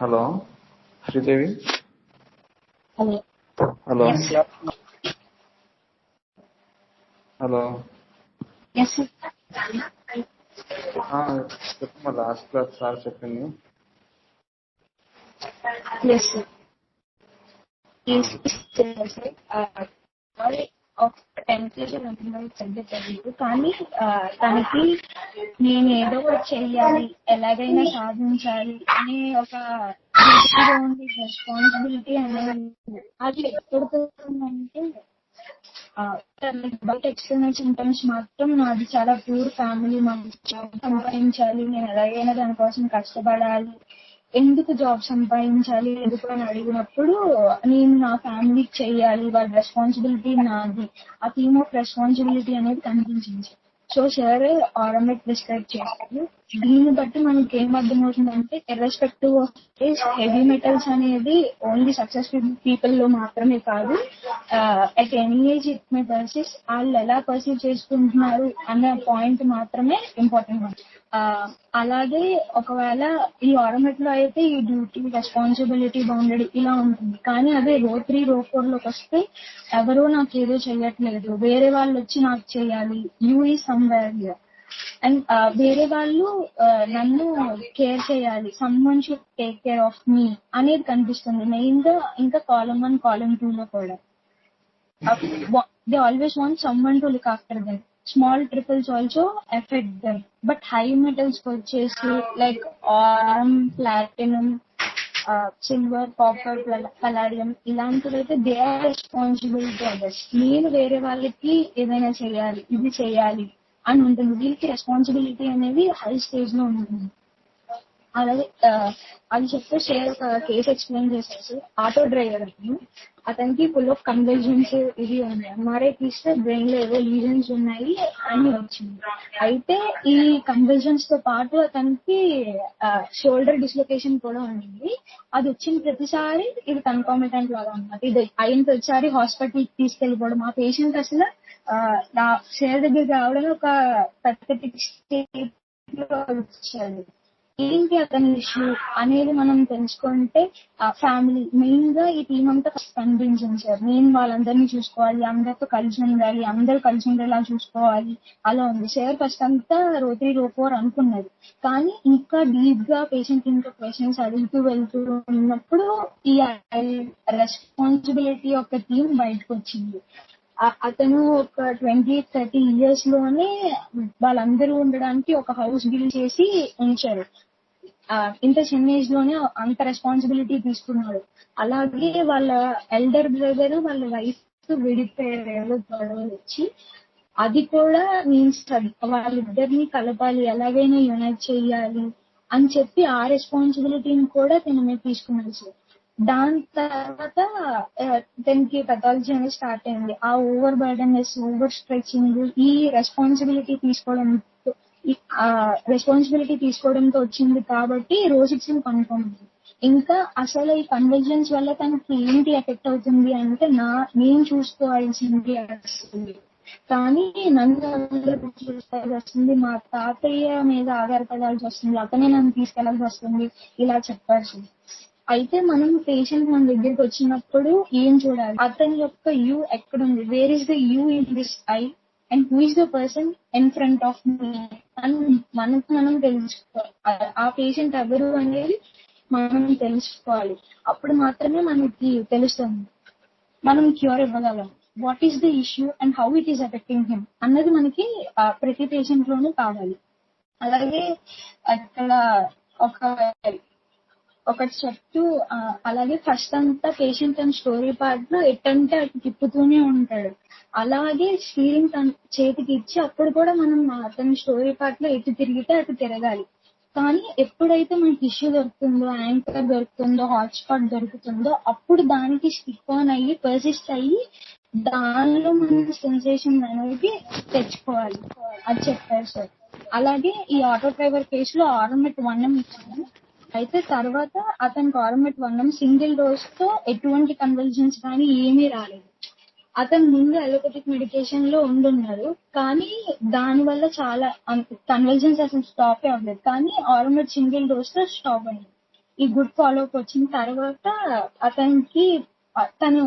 Hello Sridevi. Hello hello చెప్పమ్మా. Last class sir చెప్పింది. కానీ తనకి నేను ఏదో ఒకటి చెయ్యాలి, ఎలాగైనా సాధించాలి అనే ఒక రెస్పాన్సిబిలిటీ అనేది అది ఎప్పుడుతుందంటే బయట ఎక్స్టర్నల్ సింటమ్స్ మాత్రం నాది చాలా ప్యూర్ ఫ్యామిలీ, సంపాదించాలి, నేను ఎలాగైనా దానికోసం కష్టపడాలి, ఎందుకు జాబ్ సంపాదించాలి ఎందుకు అని అడిగినప్పుడు నేను నా ఫ్యామిలీకి చెయ్యాలి, వాళ్ళ రెస్పాన్సిబిలిటీ నాది, ఆ థీమ్ ఆఫ్ రెస్పాన్సిబిలిటీ అనేది కనిపించింది. సో సార్ ఆటోమేటిక్ డిస్క్రైబ్ చేస్తారు. దీన్ని బట్టి మనకి ఏం అర్థమవుతుందంటే ఇర్రెస్పెక్టివ్ ఆఫ్ హెవీ మెటల్స్ అనేది ఓన్లీ సక్సెస్ఫుల్ పీపుల్ లో మాత్రమే కాదు, at any age it may persist, వాళ్ళు ఎలా పర్సీవ్ చేసుకుంటున్నారు అన్న పాయింట్ మాత్రమే ఇంపార్టెంట్. అలాగే ఒకవేళ ఈ ఆటోమేట్ లో అయితే ఈ డ్యూటీ, రెస్పాన్సిబిలిటీ, బౌండరీ ఇలా ఉంటుంది. కానీ అదే రో 3 రో 4 లోకి వస్తే ఎవరో నాకు ఏదో చెయ్యట్లేదు, వేరే వాళ్ళు వచ్చి నాకు చెయ్యాలి, యూ ఈ సమ్వేర్ హియర్ అండ్ వేరే వాళ్ళు నన్ను కేర్ చేయాలి, someone should take care of me అనేది కనిపిస్తుంది మెయిన్ గా. ఇంకా కాలమ్ 1 కాలమ్ 2 లో కూడా they always want someone to look after them. Small triples also effect them, but high metals వచ్చేసి like aurum, platinum, silver, copper, palladium ఇలాంటివైతే they are responsibility others. నేను వేరే వాళ్ళకి ఏదైనా చేయాలి, ఇది చేయాలి అని ఉంటుంది. వీళ్ళకి రెస్పాన్సిబిలిటీ అనేది హై స్టేజ్ లో ఉంటుంది. అలాగే అది చెప్తే షేర్ ఒక కేసు ఎక్స్ప్లెయిన్ చేసేసి, ఆటో డ్రైవర్ అని అతనికి ఫుల్ ఆఫ్ కన్వర్జన్స్ ఇది ఉంది, ఎంఆర్ఐ తీస్తే బ్రెయిన్ లో ఏవో లీజన్స్ ఉన్నాయి అని వచ్చింది. అయితే ఈ కన్వర్జన్స్ తో పాటు అతనికి షోల్డర్ డిస్లొకేషన్ కూడా ఉంది. అది వచ్చిన ప్రతిసారి ఇది కన్కామిటెంట్ లాగా అన్నమాట. ఇది అయిన ప్రతిసారి హాస్పిటల్కి తీసుకెళ్ళిపోవడం. ఆ పేషెంట్ అసలు నా షేర్ దగ్గరికి రావడం ఒక 36 స్టేజ్ లో వచ్చాడు. ఏంటి అతని ఇష్యూ అనేది మనం తెలుసుకుంటే ఫ్యామిలీ మెయిన్ గా ఈ టీం అంతా కనిపించింది సార్. నేను వాళ్ళందరినీ చూసుకోవాలి, అందరితో కలిసి ఉండాలి, అందరూ కలిసి ఉండేలా చూసుకోవాలి, అలా ఉంది. సార్ ఫస్ట్ అంతా రో 3 రో 4 అనుకున్నది. కానీ ఇంకా డీప్ గా పేషెంట్ ఇంకా క్వశ్చన్స్ అడుగుతూ వెళ్తూ ఉన్నప్పుడు ఈ రెస్పాన్సిబిలిటీ ఒక టీం బయటకు వచ్చింది. అతను ఒక 20-30 years లోనే వాళ్ళందరూ ఉండడానికి ఒక హౌస్ బిల్డ్ చేసి ఉంచారు. ఇంత చిన్న ఏజ్ లోనే అంత రెస్పాన్సిబిలిటీ తీసుకున్నాడు. అలాగే వాళ్ళ ఎల్డర్ బ్రదర్ వాళ్ళ వైఫ్ విడిపోయారు గొడవలు వచ్చి, అది కూడా మీన్స్ వాళ్ళిద్దరిని కలపాలి, ఎలాగైనా యునైట్ చేయాలి అని చెప్పి ఆ రెస్పాన్సిబిలిటీని కూడా తన మీద తీసుకున్నాడు సార్. దాని తర్వాత తనకి పెథాలజీ అనేది స్టార్ట్ అయింది. ఆ ఓవర్ బర్డెన్నెస్, ఓవర్ స్ట్రెచింగ్, ఈ రెస్పాన్సిబిలిటీ తీసుకోవడంతో వచ్చింది. కాబట్టి రో 6 కనుక్కోండి. ఇంకా అసలు ఈ కన్వర్జన్స్ వల్ల తనకి ఏంటి ఎఫెక్ట్ అవుతుంది అంటే నేను చూసుకోవాల్సింది వస్తుంది, కానీ నన్ను చూసుకోవాల్సి వస్తుంది, మా తాతయ్య మీద ఆధారపడాల్సి వస్తుంది, అతనే నన్ను తీసుకెళ్లాల్సి వస్తుంది, ఇలా చెప్పాల్సి. అయితే మనం పేషెంట్ మన దగ్గరికి వచ్చినప్పుడు ఏం చూడాలి, అతని యొక్క యూ ఎక్కడుంది, where is the you in this I and who is the person in front of me అని మనం తెలుసుకోవాలి. ఆ పేషెంట్ ఎవరు అనేది మనం తెలుసుకోవాలి. అప్పుడు మాత్రమే మనకి తెలుస్తుంది మనం క్యూర్ ఇవ్వగలం. What is the issue and how it is affecting him అన్నది మనకి ప్రతి పేషెంట్ లోనూ కావాలి. అలాగే అక్కడ ఒకటి చెప్తూ అలాగే ఫస్ట్ అంతా పేషెంట్ తన స్టోరీ పార్ట్ లో ఎట్టంటే అటు తిప్పుతూనే ఉంటాడు. అలాగే స్టీరింగ్ తన చేతికి ఇచ్చి అప్పుడు కూడా మనం అతని స్టోరీ పార్ట్ లో ఎటు తిరిగితే అటు తిరగాలి. కానీ ఎప్పుడైతే మనకి ఇష్యూ దొరుకుతుందో, యాంకర్ దొరుకుతుందో, హాట్స్పాట్ దొరుకుతుందో అప్పుడు దానికి స్టిక్ ఆన్ అయ్యి పర్సిస్ట్ అయ్యి దానిలో మన సెన్సేషన్ అనేది తెచ్చుకోవాలి. అది చెప్పారు సార్. అలాగే ఈ ఆటో డ్రైవర్ కేసులో ఆర్ఎంఎట్ 1M ఇచ్చాను. అయితే తర్వాత అతనికి ఆర్ఎంఎట్ 1M సింగిల్ డోస్ తో ఎటువంటి కన్వల్జన్స్ కానీ ఏమీ రాలేదు. అతను ముందు అలోపతిక్ మెడికేషన్ లో ఉండున్నారు, కానీ దాని వల్ల చాలా కన్వల్జన్స్ అసలు స్టాప్ అవ్వలేదు. కానీ ఆర్ఎంఎట్ సింగిల్ డోస్ తో స్టాప్ అయింది. ఈ గుడ్ ఫాలో అప్ వచ్చిన తర్వాత అతనికి తను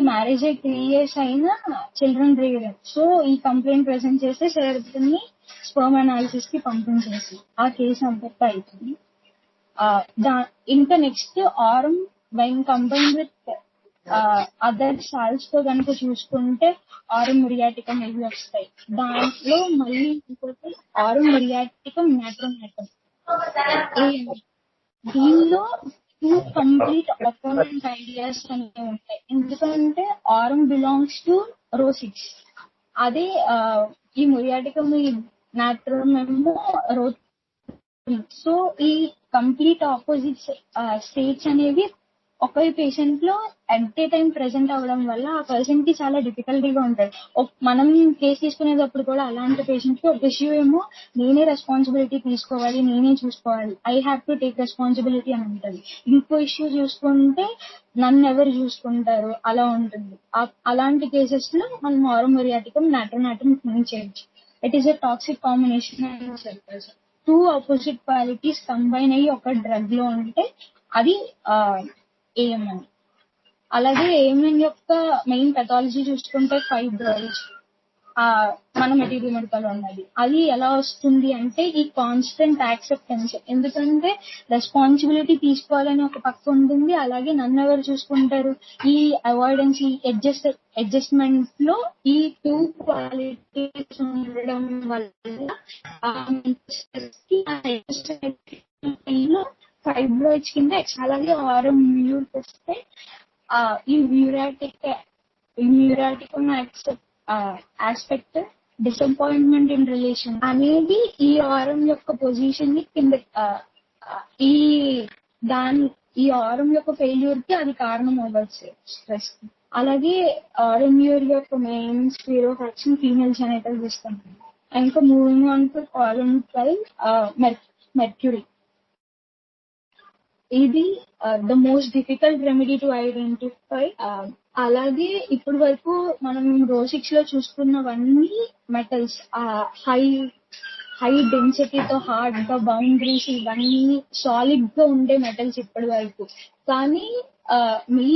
మ్యారేజ్ అయి 3 years అయినా చిల్డ్రన్ రేర్. సో ఈ కంప్లైంట్ ప్రెజెంట్ చేస్తే సార్ని స్పర్మ్ అనాలిసిస్ కి పంపించేసి ఆ కేసు అంతటా అవుతుంది. ఇంకా next aurum when combine with other salts తో కనుక చూసుకుంటే ఆరం మురియాటికం ఇవి వస్తాయి. దాంట్లో మళ్ళీ ఇంకోటి ఆరం మురియాటికం మ్యాట్రోమాటం. దీనిలో 2 కంప్లీట్ అపోనెంట్ ఐడియాస్ అనేవి ఉంటాయి. ఎందుకంటే ఆరం బిలాంగ్స్ టు రో 6, అదే ఈ మురియాటికం ఈ నాట్రమ్ ఏమో రో 3. సో ఈ కంప్లీట్ ఆపోజిట్ స్టేట్స్ అనేవి ఒక పేషెంట్ లో అట్ ఏ టైం ప్రెసెంట్ అవ్వడం వల్ల ఆ పర్సన్ కి చాలా డిఫికల్టీగా ఉంటుంది. మనం కేసు తీసుకునేటప్పుడు కూడా అలాంటి పేషెంట్ కి ఒక ఇష్యూ ఏమో నేనే రెస్పాన్సిబిలిటీ తీసుకోవాలి, నేనే చూసుకోవాలి, I have to take responsibility అని ఉంటుంది. ఇంకో ఇష్యూ చూసుకుంటే నన్ను ఎవరు చూసుకుంటారు అలా ఉంటుంది. అలాంటి కేసెస్ లో మనం ఆరోమోరియాటికం నాట్రోనాటం చేయొచ్చు. It is a toxic combination అని చెప్పేసి 2 ఆపోజిట్ క్వాలిటీస్ కంబైన్ అయ్యి ఒక డ్రగ్ లో ఉంటే అది ఏఎంఎన్. అలాగే ఏఎంఎన్ యొక్క మెయిన్ పెథాలజీ చూసుకుంటే ఫైబ్రాయిడ్స్ మన మెటీరియల్ మెడికల్ ఉన్నది. అది ఎలా వస్తుంది అంటే ఈ కాన్స్టెంట్ యాక్సెప్టెన్స్. ఎందుకంటే రెస్పాన్సిబిలిటీ తీసుకోవాలని ఒక పక్క ఉంటుంది, అలాగే నన్ను ఎవరు చూసుకుంటారు ఈ అవాయిడెన్స్ ఈ అడ్జస్ట్మెంట్ లో ఈ 2 క్వాలిటీస్ ఉండడం వల్ల ఫైబ్రాయిడ్స్ కింద అలాగే ఆరం మ్యూర్ వస్తే ఈ మ్యూరాటికం ఆస్పెక్ట్ డిసప్పాయింట్మెంట్ ఇన్ రిలేషన్ అనేది ఈ ఆరం యొక్క పొజిషన్ ని కింద ఈ ఆరం యొక్క ఫెయిల్యూర్ కి అది కారణం అవ్వచ్చు స్ట్రెస్. అలాగే ఆరం యొక్క main sphere of action female genital system. ఇంకా moving on to column 12 mercury. ఇది the most difficult remedy to identify. అలాగే ఇప్పటి వరకు మనం రో 6 లో చూసుకున్నవన్నీ మెటల్స్ హై డెన్సిటీతో హార్డ్ గా బౌండరీస్ ఇవన్నీ సాలిడ్ గా ఉండే మెటల్స్ ఇప్పటి వరకు. కానీ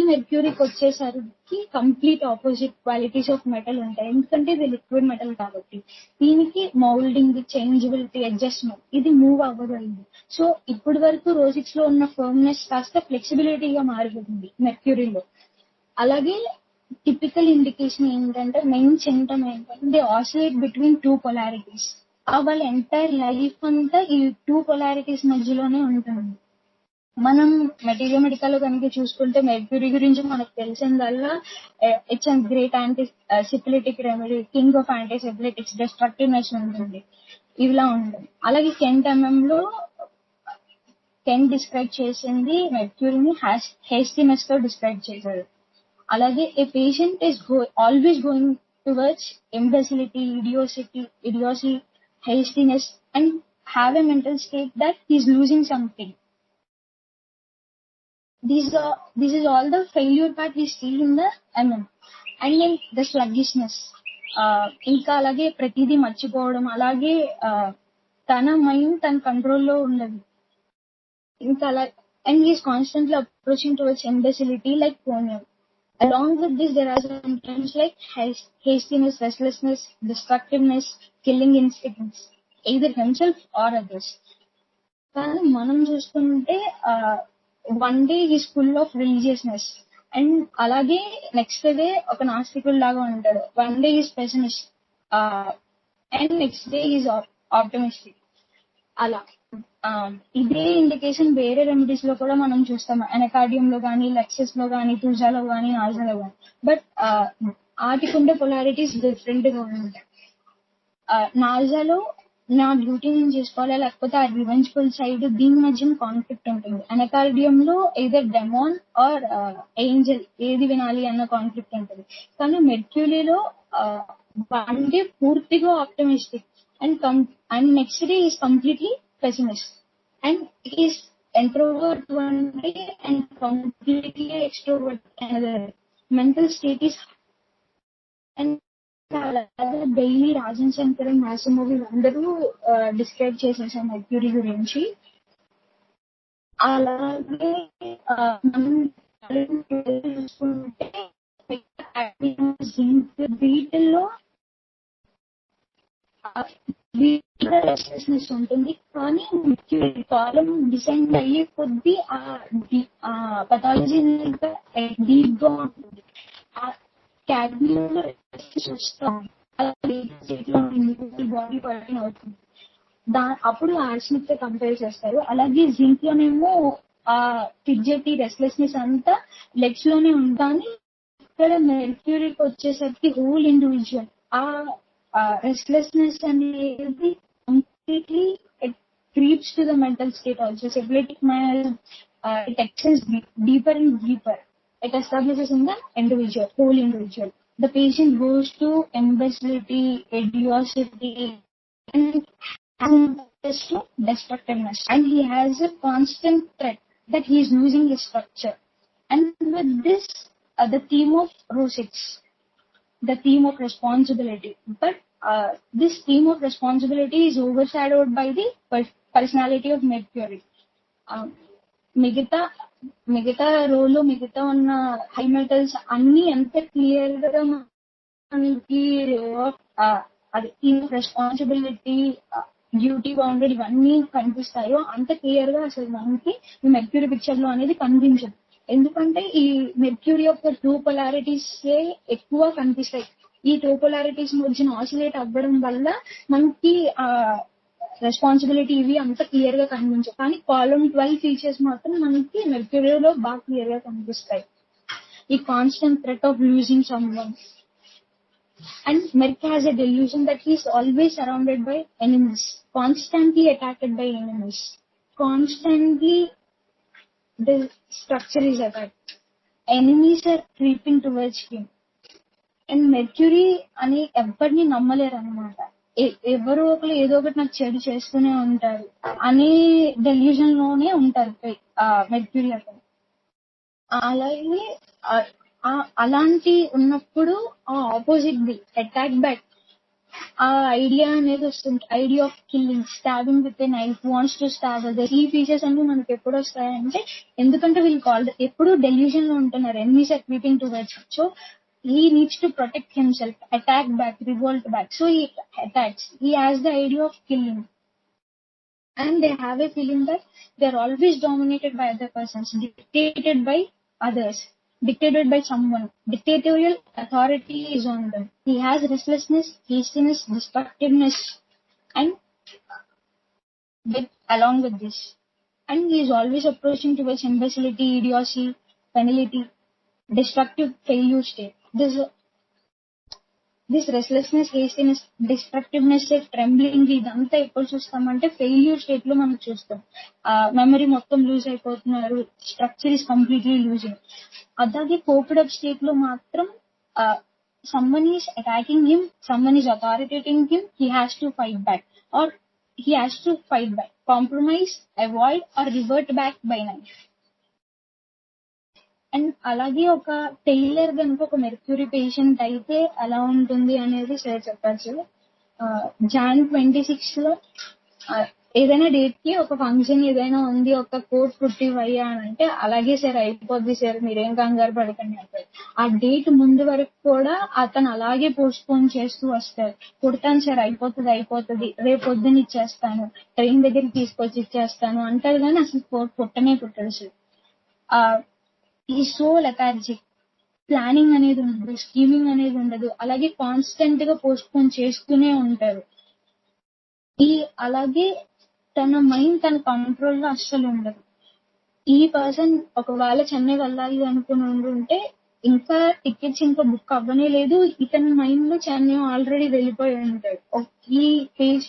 మెర్క్యూరీకి వచ్చేసరికి complete opposite qualities of metal ఉంటాయి. ఎందుకంటే ఇది లిక్విడ్ మెటల్ కాబట్టి దీనికి మౌల్డింగ్, చేంజబిలిటీ, అడ్జస్ట్మెంట్ ఇది మూవ్ అవ్వగలిగింది. సో ఇప్పటి వరకు రో 6 లో ఉన్న ఫర్మ్నెస్ కాస్త ఫ్లెక్సిబిలిటీగా మారిపోతుంది మెర్క్యూరీలో. అలాగే టిపికల్ ఇండికేషన్ ఏంటంటే మెయిన్ సింటమ్ ఏంటంటే దే ఆసిలేట్ బిట్వీన్ 2 పొలారిటీస్. వాళ్ళ ఎంటైర్ లైఫ్ అంతా ఈ 2 పొలారిటీస్ మధ్యలోనే ఉంటుంది. మనం మెటీరియల్ మెడికల్ లో కనుక చూసుకుంటే మెర్క్యూరీ గురించి మనకు తెలిసిందల్లా it's a great anti syphilitic remedy, king of anti syphilitics, destructiveness ఉంటుంది, ఇలా ఉంటుంది. అలాగే కెన్ డిస్క్రైబ్ చేసింది మెర్క్యూరీని హేస్టీనెస్ తో డిస్క్రైబ్ చేశారు. అలాగే a patient is always going towards imbecility, idiocy, hastiness and have a mental state that he is losing something. This is all the failure part we see in the MM. And then the sluggishness. ఇంకా అలాగే ప్రతిదీ మర్చిపోవడం, అలాగే తన mind తన కంట్రోల్లో ఉండదు. ఇంకా అలా and he's constantly approaching towards imbecility like phonium. Along with this, there are symptoms like hastiness, restlessness, destructiveness, killing instincts, either himself or others. కానీ మనం చూసుకుంటే one day is full of religiousness and అలాగే next day ఒక నాస్తికుడు లాగా ఉంటాడు. One day is pessimist and next day is optimistic. అలా ఇదే ఇండికేషన్ వేరే రెమెడీస్ లో కూడా మనం చూస్తాం. ఎనకార్డియం లో కానీ, లెక్సెస్ లో కానీ, తుజాలో కానీ, నాజాలో కానీ. బట్ వాటికుండే పొలారిటీస్ డిఫరెంట్ గా ఉంటాయి. నాజాలో నా డ్యూటీ నేను చేసుకోవాలి, లేకపోతే ఆ రివెంజ్ఫుల్ సైడ్ దీని మధ్య కాన్ఫ్లిక్ట్ ఉంటుంది. ఎనకార్డియం లో ఏదర్ డెమాన్ ఆర్ ఏంజల్ ఏది వినాలి అన్న కాన్ఫ్లిక్ట్ ఉంటుంది. కానీ మెర్క్యూరీలో వన్ డే పూర్తిగా optimistic and next day is completely pessimist and he is introvert one day and completely extrovert another. Mental state is and డైలీ రాజన్ శంకర్ అండ్ మాసమూవి అందరూ డిస్క్రైబ్ చేసేసాం మెర్క్యూరీ గురించి. అలాగే మనం చూసుకుంటే వీటిల్లో రెస్ట్లెస్నెస్ ఉంటుంది. కానీ కాలం డిసైన్ అయ్యే కొద్దీ ఆ పథాలజీ డీప్ గా ఉంటుంది. ఆ క్యాడ్మియంలో వస్తాం బాడీ పర్టన్ అవుతుంది. అప్పుడు ఆర్సెనిక్ తో కంపేర్ చేస్తారు. అలాగే జింక్ లోనేమో ఆ ఫిడ్జెటీ రెస్ట్లెస్నెస్ అంతా లెగ్స్ లోనే ఉంటాయి. ఇక్కడ మెర్క్యూరీకి వచ్చేసరికి హోల్ ఇండివిజువల్ ఆ రెస్ట్లెస్నెస్ అనేది completely it creeps to the mental state also. Syphilitic it extends deeper and deeper. It establishes in the individual, whole individual. The patient goes to imbecility, idiocy, and to destructiveness. And he has a constant threat that he is losing his structure. And with this, the theme of row 6, the theme of responsibility. But this theme of responsibility is overshadowed by the personality of Mercury. మిగతా రోలో మిగతా ఉన్న high metals అన్ని ఎంత clear గా మనకి అది theme of responsibility, duty bounded ఇవన్నీ కనిపిస్తాయో అంత క్లియర్ గా అసలు మనకి ఈ మెర్క్యూరీ పిక్చర్ లో అనేది కనిపించదు. ఎందుకంటే ఈ మెర్క్యూరీ యొక్క 2 పొలారిటీస్ ఎక్కువ కనిపిస్తాయి. ఈ 2 పొలారిటీస్ మధ్యన ఆసిలేట్ అవ్వడం వల్ల మనకి రెస్పాన్సిబిలిటీ ఇవి అంత క్లియర్ గా కనిపించవు. కానీ కాలం 12 ఫీచర్స్ మాత్రం మనకి మెర్క్యూరీలో బాగా క్లియర్ గా కనిపిస్తాయి. ఈ constant threat of losing someone. And Merc has a delusion that he is always surrounded by enemies, constantly attacked by enemies. Constantly the structure is attacked. Enemies are creeping towards him. And Mercury అని ఎవరిని నమ్మలేరు అనమాట. ఎవరో ఒకరు ఏదో ఒకటి నాకు చెడు చేస్తూనే ఉంటారు అనే డెల్యూజన్ లోనే ఉంటారు మెర్క్యూరీ అతను. అలాగే అలాంటి ఉన్నప్పుడు ఆ ఆపోజిట్ ది అటాక్ బ్యాక్ ఆ ఐడియా అనేది వస్తుంది. Idea of killing, stabbing with a knife, wants to stab others. ఈ ఫీచర్స్ అన్ని మనకి ఎప్పుడు వస్తాయంటే ఎందుకంటే వీళ్ళు కాల్ ఎప్పుడు డెల్యూజన్ లో ఉంటున్నారు. Enemies are creeping towards. So he needs to protect himself, attack back, revolt back. So he attacks. He has the idea of killing. And they have a feeling that they are always dominated by other persons, dictated by others, dictated by someone. Dictatorial authority is on them. He has restlessness, hastiness, destructiveness, and along with this. And he is always approaching towards imbecility, idiocy, penalty, destructive failure state. This restlessness, hastiness, destructiveness, trembling ఇదంతా ఎప్పుడు చూస్తామంటే failure state లో మనం చూస్తాం. Memory మొత్తం loose అయిపోతున్నారు, structure is completely losing. అలాగే కోప్డ్ up state లో మాత్రం someone is attacking him, someone is authoritating him, he has to fight back, or he has to fight back, compromise, avoid, or revert back by knife. And అలాగే ఒక tailor కనుక ఒక mercury patient అయితే ఎలా ఉంటుంది అనేది సార్ చెప్పచ్చు. Jan 26 లో ఏదైనా డేట్ కి ఒక ఫంక్షన్ ఏదైనా ఉంది, ఒక కోట్ కుట్టివయ్యా అని అంటే అలాగే సార్ అయిపోద్ది సార్ మీరేం కంగారు పడకండి అంటారు. ఆ డేట్ ముందు వరకు కూడా అతను అలాగే పోస్ట్ పోన్ చేస్తూ వస్తారు. కుడతాను సార్, అయిపోతుంది, రేపు పొద్దున్న ఇచ్చేస్తాను, ట్రైన్ దగ్గరికి తీసుకొచ్చి ఇచ్చేస్తాను అంటారు. కానీ అసలు కోట్ కుట్టనే కుట్టడు సార్. ఈ సో లెథార్జిక్, ప్లానింగ్ అనేది ఉండదు, స్కీమింగ్ అనేది ఉండదు. అలాగే కాన్స్టెంట్ గా పోస్ట్ పోన్ చేస్తూనే ఉంటారు. అలాగే తన మైండ్ తన కంట్రోల్ లో అస్సలు ఉండదు. ఈ పర్సన్ ఒకవేళ చెన్నై వెళ్ళాలి అనుకుని ఉంటే ఇంకా టికెట్స్ ఇంకా బుక్ అవ్వనే లేదు, ఇతని మైండ్ లో చెన్నై ఆల్రెడీ వెళ్ళిపోయి ఉంటాడు. ఈ పేజ్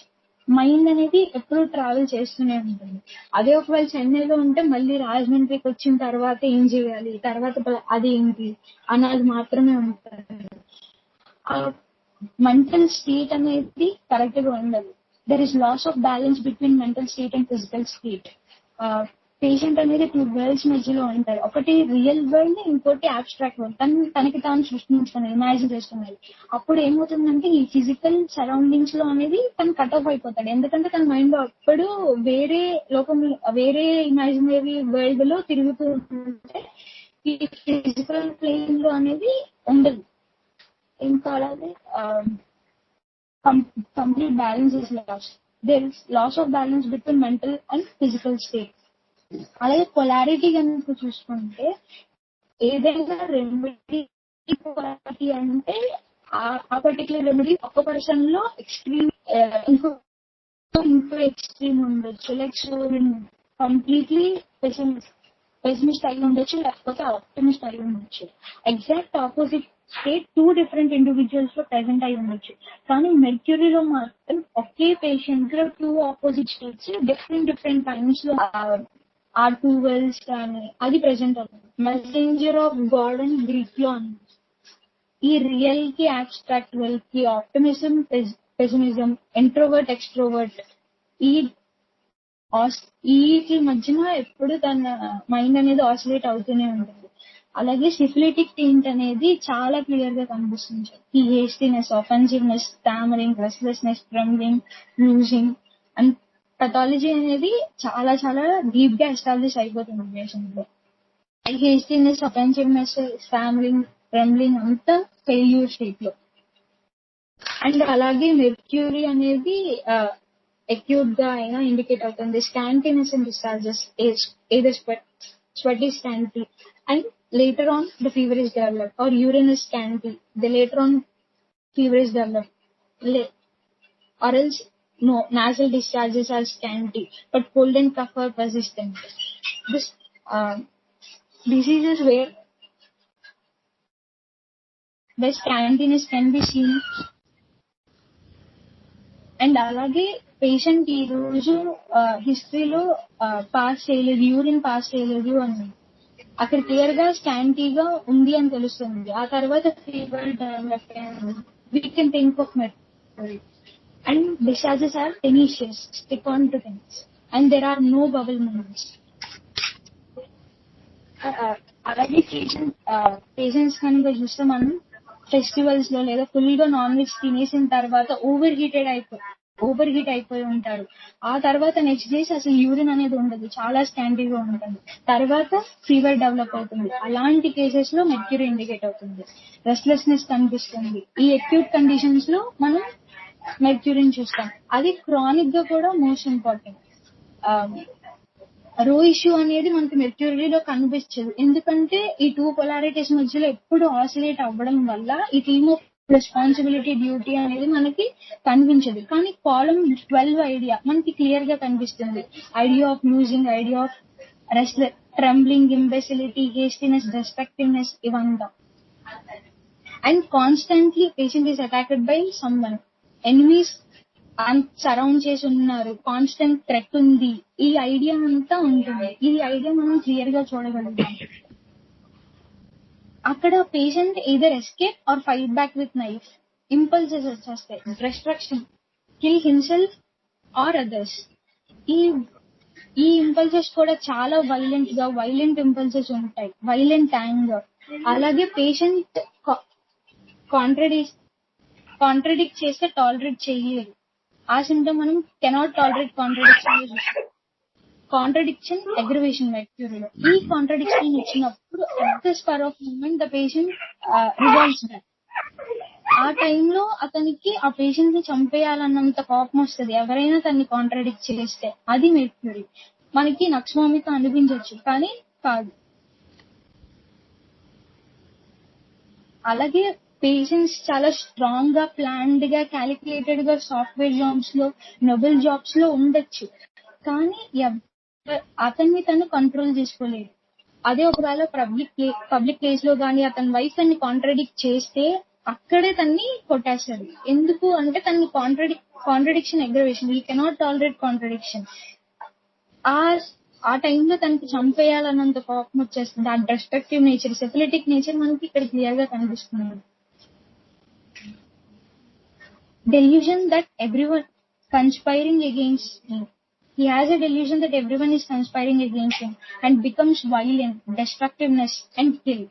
మైండ్ అనేది ఎప్పుడు ట్రావెల్ చేస్తూనే ఉంటుంది. అదే ఒకవేళ చెన్నైలో ఉంటే మళ్ళీ రాజమండ్రికి వచ్చిన తర్వాత ఏం చేయాలి, తర్వాత అదేంటి అన్నది మాత్రమే ఉంటుంది. మెంటల్ స్టేట్ అనేది కరెక్ట్ గా ఉండదు. There is loss of balance between mental state and physical state. Patient అనేది టూ వరల్డ్స్ మధ్యలో ఉంటారు. ఒకటి రియల్ వరల్డ్, ఇంకోటి అబ్స్ట్రాక్ట్ వరల్డ్. తనకి తాను సృష్టించుకున్నది, ఇమాజిన్ చేసుకున్నది. అప్పుడు ఏమవుతుందంటే ఈ ఫిజికల్ సరౌండింగ్స్ లో అనేది తను కట్ ఆఫ్ అయిపోతాడు. ఎందుకంటే తన మైండ్ లో అప్పుడు వేరే లోకం, వేరే ఇమాజినరీ వరల్డ్ లో తిరుగుతూ ఉంటే ఈ ఫిజికల్ ప్లేన్ లో అనేది ఉండదు. ఇంకా అలాగే complete balance is lost. There is loss of balance between mental and physical state. అలాగే పొలారిటీ కనుక చూసుకుంటే ఏదైనా రెమెడీ పొలారిటీ అంటే ఆ పర్టికులర్ రెమెడీ ఒక పర్సన్ లో ఎక్స్ట్రీమ్, ఇంకో ఎక్స్ట్రీమ్ ఉండొచ్చు. లైక్ కంప్లీట్లీ పెసిమిస్ట్ అయి ఉండొచ్చు, లేకపోతే ఆప్టిమిస్ట్ అయి ఉండొచ్చు. Exact opposite state two different individuals లో ప్రెసెంట్ అయి ఉండొచ్చు. కానీ మెర్క్యూరీలో మాత్రం ఒకే పేషెంట్ లో two opposite states different times లో ఆ టూ వరల్డ్స్ కానీ అది ప్రెసెంట్ అవుతుంది. మెసెంజర్ ఆఫ్ గాడ్ అని గ్రీక్ లో అన్నమాట. ఈ రియల్ కి అబ్స్ట్రాక్ట్ వరల్డ్ కి, ఆప్టిమిజం పెసిమిజం, ఇంట్రోవర్ట్ ఎక్స్ట్రోవర్ట్, ఈ మధ్యన ఎప్పుడు తన మైండ్ అనేది ఆసిలేట్ అవుతూనే ఉంటుంది. అలాగే సిఫిలిటిక్ టింట్ అనేది చాలా క్లియర్ గా కనిపిస్తుంది. ఈ hastiness, ఆఫెన్సివ్నెస్, stammering, restlessness, trembling, losing and pathology అనేది చాలా చాలా డీప్ గా ఎస్టాబ్లిష్ అయిపోతుంది పేషెంట్ లో. హేస్టీనెస్, ఆఫెన్సివ్నెస్, స్టామరింగ్, ట్రెంబ్లింగ్ అంతా ఫెయిల్యూర్ స్టేట్ లో. అండ్ అలాగే మెర్క్యూరీ అనేది acute గా అయినా ఇండికేట్ అవుతుంది. స్కాంటీనెస్ and discharges, either sweat is scanty and later on the fever is developed, or urine is scanty, the later on fever is developed, or else no, nasal discharges are scanty but cold and cough are persistent. This diseases where the scantiness can be seen. And అలాగే patient ఈ రోజు హిస్టరీలో pass చేయలేదు, urine pass చేయలేదు అని అక్కడ clear గా స్కాంటీగా ఉంది అని తెలుస్తుంది. ఆ తర్వాత ఫీవర్ డెవలప్ అయ్యింది. We can think of mercury. And discharges are tenacious, stick on to things, and there are no bubble moments. అలాగే పేషెంట్స్ కనుక చూస్తే మనం ఫెస్టివల్స్ లో లేదా ఫుల్ గా నాన్ వెజ్ తినేసిన తర్వాత ఓవర్ హీట్ అయిపోయి ఉంటారు. ఆ తర్వాత నెక్స్ట్ డేస్ అసలు యూరిన్ అనేది ఉండదు, చాలా స్కాంటీగా ఉంటుంది. తర్వాత ఫీవర్ డెవలప్ అవుతుంది. అలాంటి కేసెస్ లో మెర్క్యూరీ ఇండికేట్ అవుతుంది. రెస్ట్లెస్నెస్ కనిపిస్తుంది. ఈ అక్యూట్ కండిషన్స్ లో మనం మెర్క్యూరీని చూస్తాం. అది క్రానిక్ గా కూడా మోస్ట్ ఇంపార్టెంట్. రో ఇష్యూ అనేది మనకి మెర్క్యూరీలో కనిపించదు, ఎందుకంటే ఈ టూ పొలారిటీస్ మధ్యలో ఎప్పుడు ఆసిలేట్ అవ్వడం వల్ల ఈ థీమ్ ఆఫ్ రెస్పాన్సిబిలిటీ, డ్యూటీ అనేది మనకి కనిపించదు. కానీ కాలమ్ 12 ఐడియా మనకి క్లియర్ గా కనిపిస్తుంది. Idea of losing, idea of restless, trembling, imbecility, hastiness, respectiveness ఇవంతా. And constantly patient is attacked by someone, enemies surround చేసి ఉన్నారు, కాన్స్టెంట్ థ్రెట్ ఉంది, ఈ ఐడియా అంతా ఉంటుంది. ఈ ఐడియా మనం క్లియర్ గా చూడగలుగుతాం. అక్కడ patient either escape or fight back with knife. Impulses వచ్చేస్తాయి, destruction, kill himself or others. ఈ ఇంపల్సెస్ కూడా చాలా వైలెంట్ ఇంపల్సెస్ ఉంటాయి, వైలెంట్ యాంగర్. అలాగే పేషెంట్ కాంట్రడిక్ట్ చేస్తే టాలరేట్ చేయలేరు. ఆ సిమ్టమ్ మనం కెనాట్ టాలరేట్ కాంట్రడిక్షన్, అగ్రవేషన్ మెర్క్యూరీలో. ఈ కాంట్రడిక్షన్ వచ్చినప్పుడు at the spur of moment the patient revolves back. ఆ టైంలో అతనికి ఆ పేషెంట్ ని చంపేయాలన్నంత కోపం వస్తుంది ఎవరైనా తన్ని కాంట్రడిక్ట్ చేస్తే. అది మెర్క్యూరీ. మనకి నక్స్వామిక అనిపించవచ్చు కానీ కాదు. అలాగే పేషెంట్స్ చాలా స్ట్రాంగ్ గా, ప్లాన్డ్ గా, క్యాలిక్యులేటెడ్ గా సాఫ్ట్వేర్ జాబ్స్ లో, నోబెల్ జాబ్స్ లో ఉండొచ్చు, కానీ అతన్ని తను కంట్రోల్ చేసుకోలేదు. అదే ఒకవేళ పబ్లిక్ ప్లేస్ లో కానీ అతని వైఫ్ తన్ని కాంట్రడిక్ట్ చేస్తే అక్కడే తన్ని కొట్టేస్తాడు. ఎందుకు అంటే తన్ని కాంట్రడిక్షన్, అగ్రవేషన్, ఈ కెనాట్ టాలరేట్ కాంట్రడిక్షన్. ఆ టైంలో తనకి చంపేయాలన్నంత కోపం వచ్చేస్తుంది. ఆ డిస్ట్రక్టివ్ నేచర్, సిఫిలిటిక్ నేచర్ మనకి ఇక్కడ క్లియర్ గా కనిపిస్తుంది. Delusion that everyone conspiring against me. He has a delusion that everyone is conspiring against him and becomes violent, destructiveness and kill.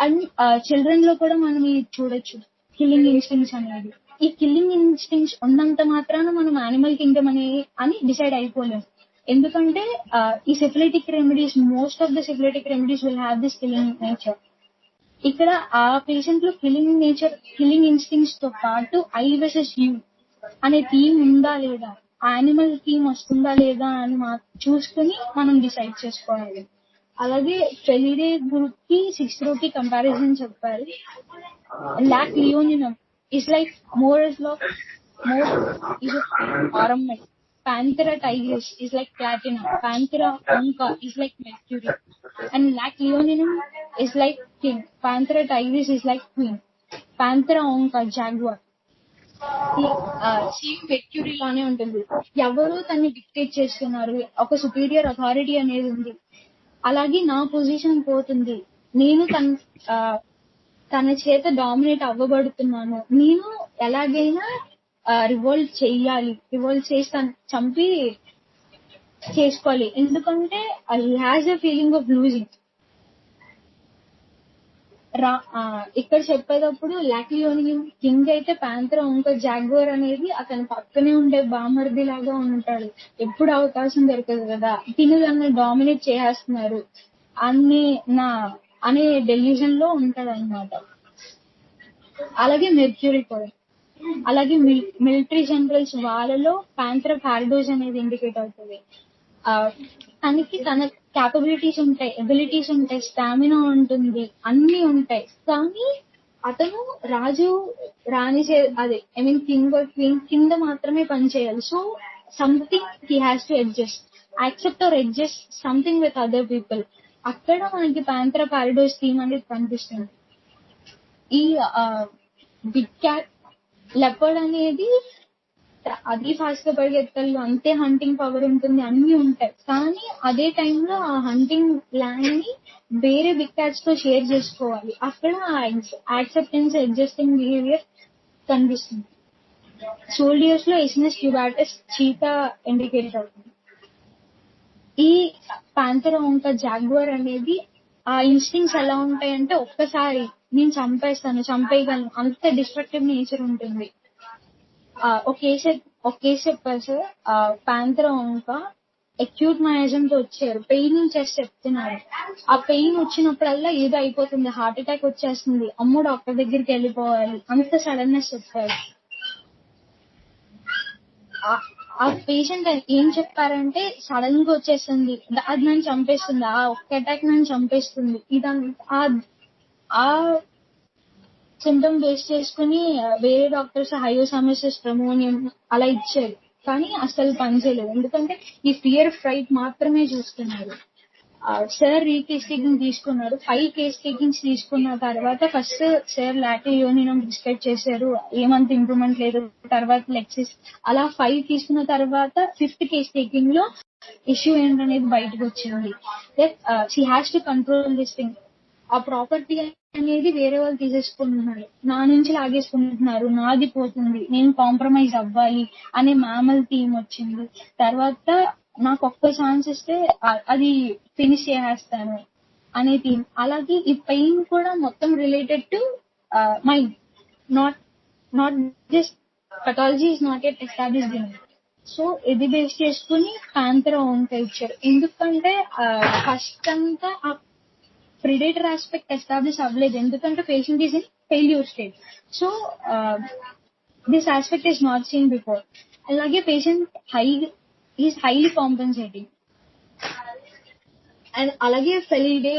And children లో కూడా మనం ఇది చూడొచ్చు, కిల్లింగ్ ఇన్స్టింక్ట్స్ అనేది. ఈ కిల్లింగ్ ఇన్స్టింక్ట్స్ ఉన్నంత మాత్రాన మనం యానిమల్ కింగ్డమ్ అని డిసైడ్ అయిపోలేము. ఎందుకంటే ఈ syphilitic remedies, most of the syphilitic remedies will have this killing nature. ఇక్కడ ఆ పేషెంట్ లో కిల్లింగ్ ఇన్స్టింక్ట్స్ తో పాటు ఐ వర్సెస్ యూ అనే థీమ్ ఉందా లేదా, యానిమల్ థీమ్ వస్తుందా లేదా అని చూసుకుని మనం డిసైడ్ చేసుకోవాలి. అలాగే ఫెలిడే గ్రూప్ కి 6 కి కంపారిజన్ చెప్పారు. Lac leoninum is like more is aramid. Panthera tigris is like platinum. Panthera onca is like mercury. And lac leoninum is like king. Panthera tigris is like queen. Panthera onca jaguar. Same mercury లానే ఉంటుంది. ఎవరు తన్ని dictate చేస్తున్నారు, ఒక superior authority అనేది ఉంది. అలాగే నా పొజిషన్ పోతుంది, నేను తన చేత డామినేట్ అవ్వబడుతున్నాను, నేను ఎలాగైనా రివోల్ట్ చేయాలి, రివోల్ట్ చేసి చంపి చేసుకోవాలి. ఎందుకంటే he has a feeling of losing. ఇక్కడ చెప్పేటప్పుడు లాక్లియోని కింగ్ అయితే పాంథరా ఇంకా జాగ్వర్ అనేది అతని పక్కనే ఉండే బామర్ది లాగా ఉంటాడు. ఎప్పుడు అవకాశం దొరకదు కదా, తిని నన్ను డామినేట్ చేసేస్తున్నారు అనే డెల్యూజన్ లో ఉంటాడు అనమాట. అలాగే మెర్క్యూరీ కూడా, అలాగే మిలిటరీ జనరల్స్ వాళ్ళలో పాంథరా పారడోస్ అనేది ఇండికేట్ అవుతుంది. తనకి తన క్యాపబిలిటీస్ ఉంటాయి, ఎబిలిటీస్ ఉంటాయి, స్టామినా ఉంటుంది, అన్ని ఉంటాయి. కానీ అతను రాజు రాణి కింగ్ ఆర్ క్వీన్ కింద మాత్రమే పనిచేయాలి. So something he has to adjust, accept or adjust something with other people. అక్కడ మనకి పాంథరా పారడోస్ థీమ్ అనేది కనిపిస్తుంది. ఈ బిగ్ క్యాట్ లెపర్డ్ అనేది అది ఫాస్ట్ గా పరిగెత్తలు, అంతే హంటింగ్ పవర్ ఉంటుంది, అన్ని ఉంటాయి. కానీ అదే టైంలో ఆ హంటింగ్ ల్యాండ్ ని వేరే బిగ్ క్యాట్స్ తో షేర్ చేసుకోవాలి. అక్కడ యాక్సెప్టెన్స్, అడ్జస్టింగ్ బిహేవియర్ కనిపిస్తుంది. సోల్డియర్స్ లో ఎస్నెస్ క్యూబాటస్ చీతా ఇండికేట్ అవుతుంది. ఈ పాంథరా ఇంకా జాగ్వర్ అనేది ఆ ఇన్స్టింక్ట్స్ ఎలా ఉంటాయంటే, ఒక్కసారి నేను చంపేయగలను, అంత డిస్ట్రక్టివ్ నేచర్ ఉంటుంది. ఒక కేసు చెప్పారు సార్, పాంథరా ఇంకా అక్యూట్ మయాజం తో వచ్చారు, పెయిన్ చేసి చెప్తున్నారు. ఆ పెయిన్ వచ్చినప్పుడల్లా ఏదో అయిపోతుంది, హార్ట్ అటాక్ వచ్చేస్తుంది, అమ్మో డాక్టర్ దగ్గరికి వెళ్ళిపోవాలి, అంత సడన్నెస్ చెప్పారు. ఆ పేషెంట్ ఏం చెప్పారంటే, సడన్ గా వచ్చేస్తుంది, అది నన్ను చంపేస్తుంది, ఆ ఒక్క అటాక్ నన్ను చంపేస్తుంది, ఆ సింటమ్ బేస్ చేసుకుని వేరే డాక్టర్స్ హయోసామిసిస్, ప్రమోనియం అలా ఇచ్చారు. కానీ అసలు పనిచేయలేదు, ఎందుకంటే ఈ ఫియర్ ఫ్రైట్ మాత్రమే చూస్తున్నారు. సార్ కేస్ టేకింగ్ తీసుకున్నారు, 5 కేస్ టేకింగ్స్ తీసుకున్న తర్వాత ఫస్ట్ సార్ లాక్లియోనినం ప్రిస్క్రైబ్ చేశారు, ఏమంత ఇంప్రూవ్మెంట్ లేదు. తర్వాత లెక్సిస్, అలా 5 తీసుకున్న తర్వాత 5th కేస్ టేకింగ్ లో ఇష్యూ ఏంటనేది బయటకు వచ్చింది. She has to control this thing. ఆ ప్రాపర్టీ అనేది వేరే వాళ్ళు తీసేసుకుంటున్నారు, నా నుంచి లాగేసుకుంటున్నారు, నాది పోతుంది, నేను కాంప్రమైజ్ అవ్వాలి అనే మ్యామల్ థీమ్ వచ్చింది. తర్వాత నాకు ఒక్క ఛాన్స్ ఇస్తే అది ఫినిష్ చేసేస్తాను అనే థీమ్. అలాగే ఈ పెయిన్ కూడా మొత్తం related to mind, not just pathology is not at established in. So ఇది బేస్ చేసుకుని పాంథరా ఓన్గా ఇచ్చారు. ఎందుకంటే ఫస్ట్ అంతా ఆ ప్రిడేటర్ ఆస్పెక్ట్ ఎస్టాబ్లిష్ అవ్వలేదు, ఎందుకంటే patient is in failure state. So this aspect is not seen before. అలాగే patient is highly compensating. And అలాగే ఫెలిడే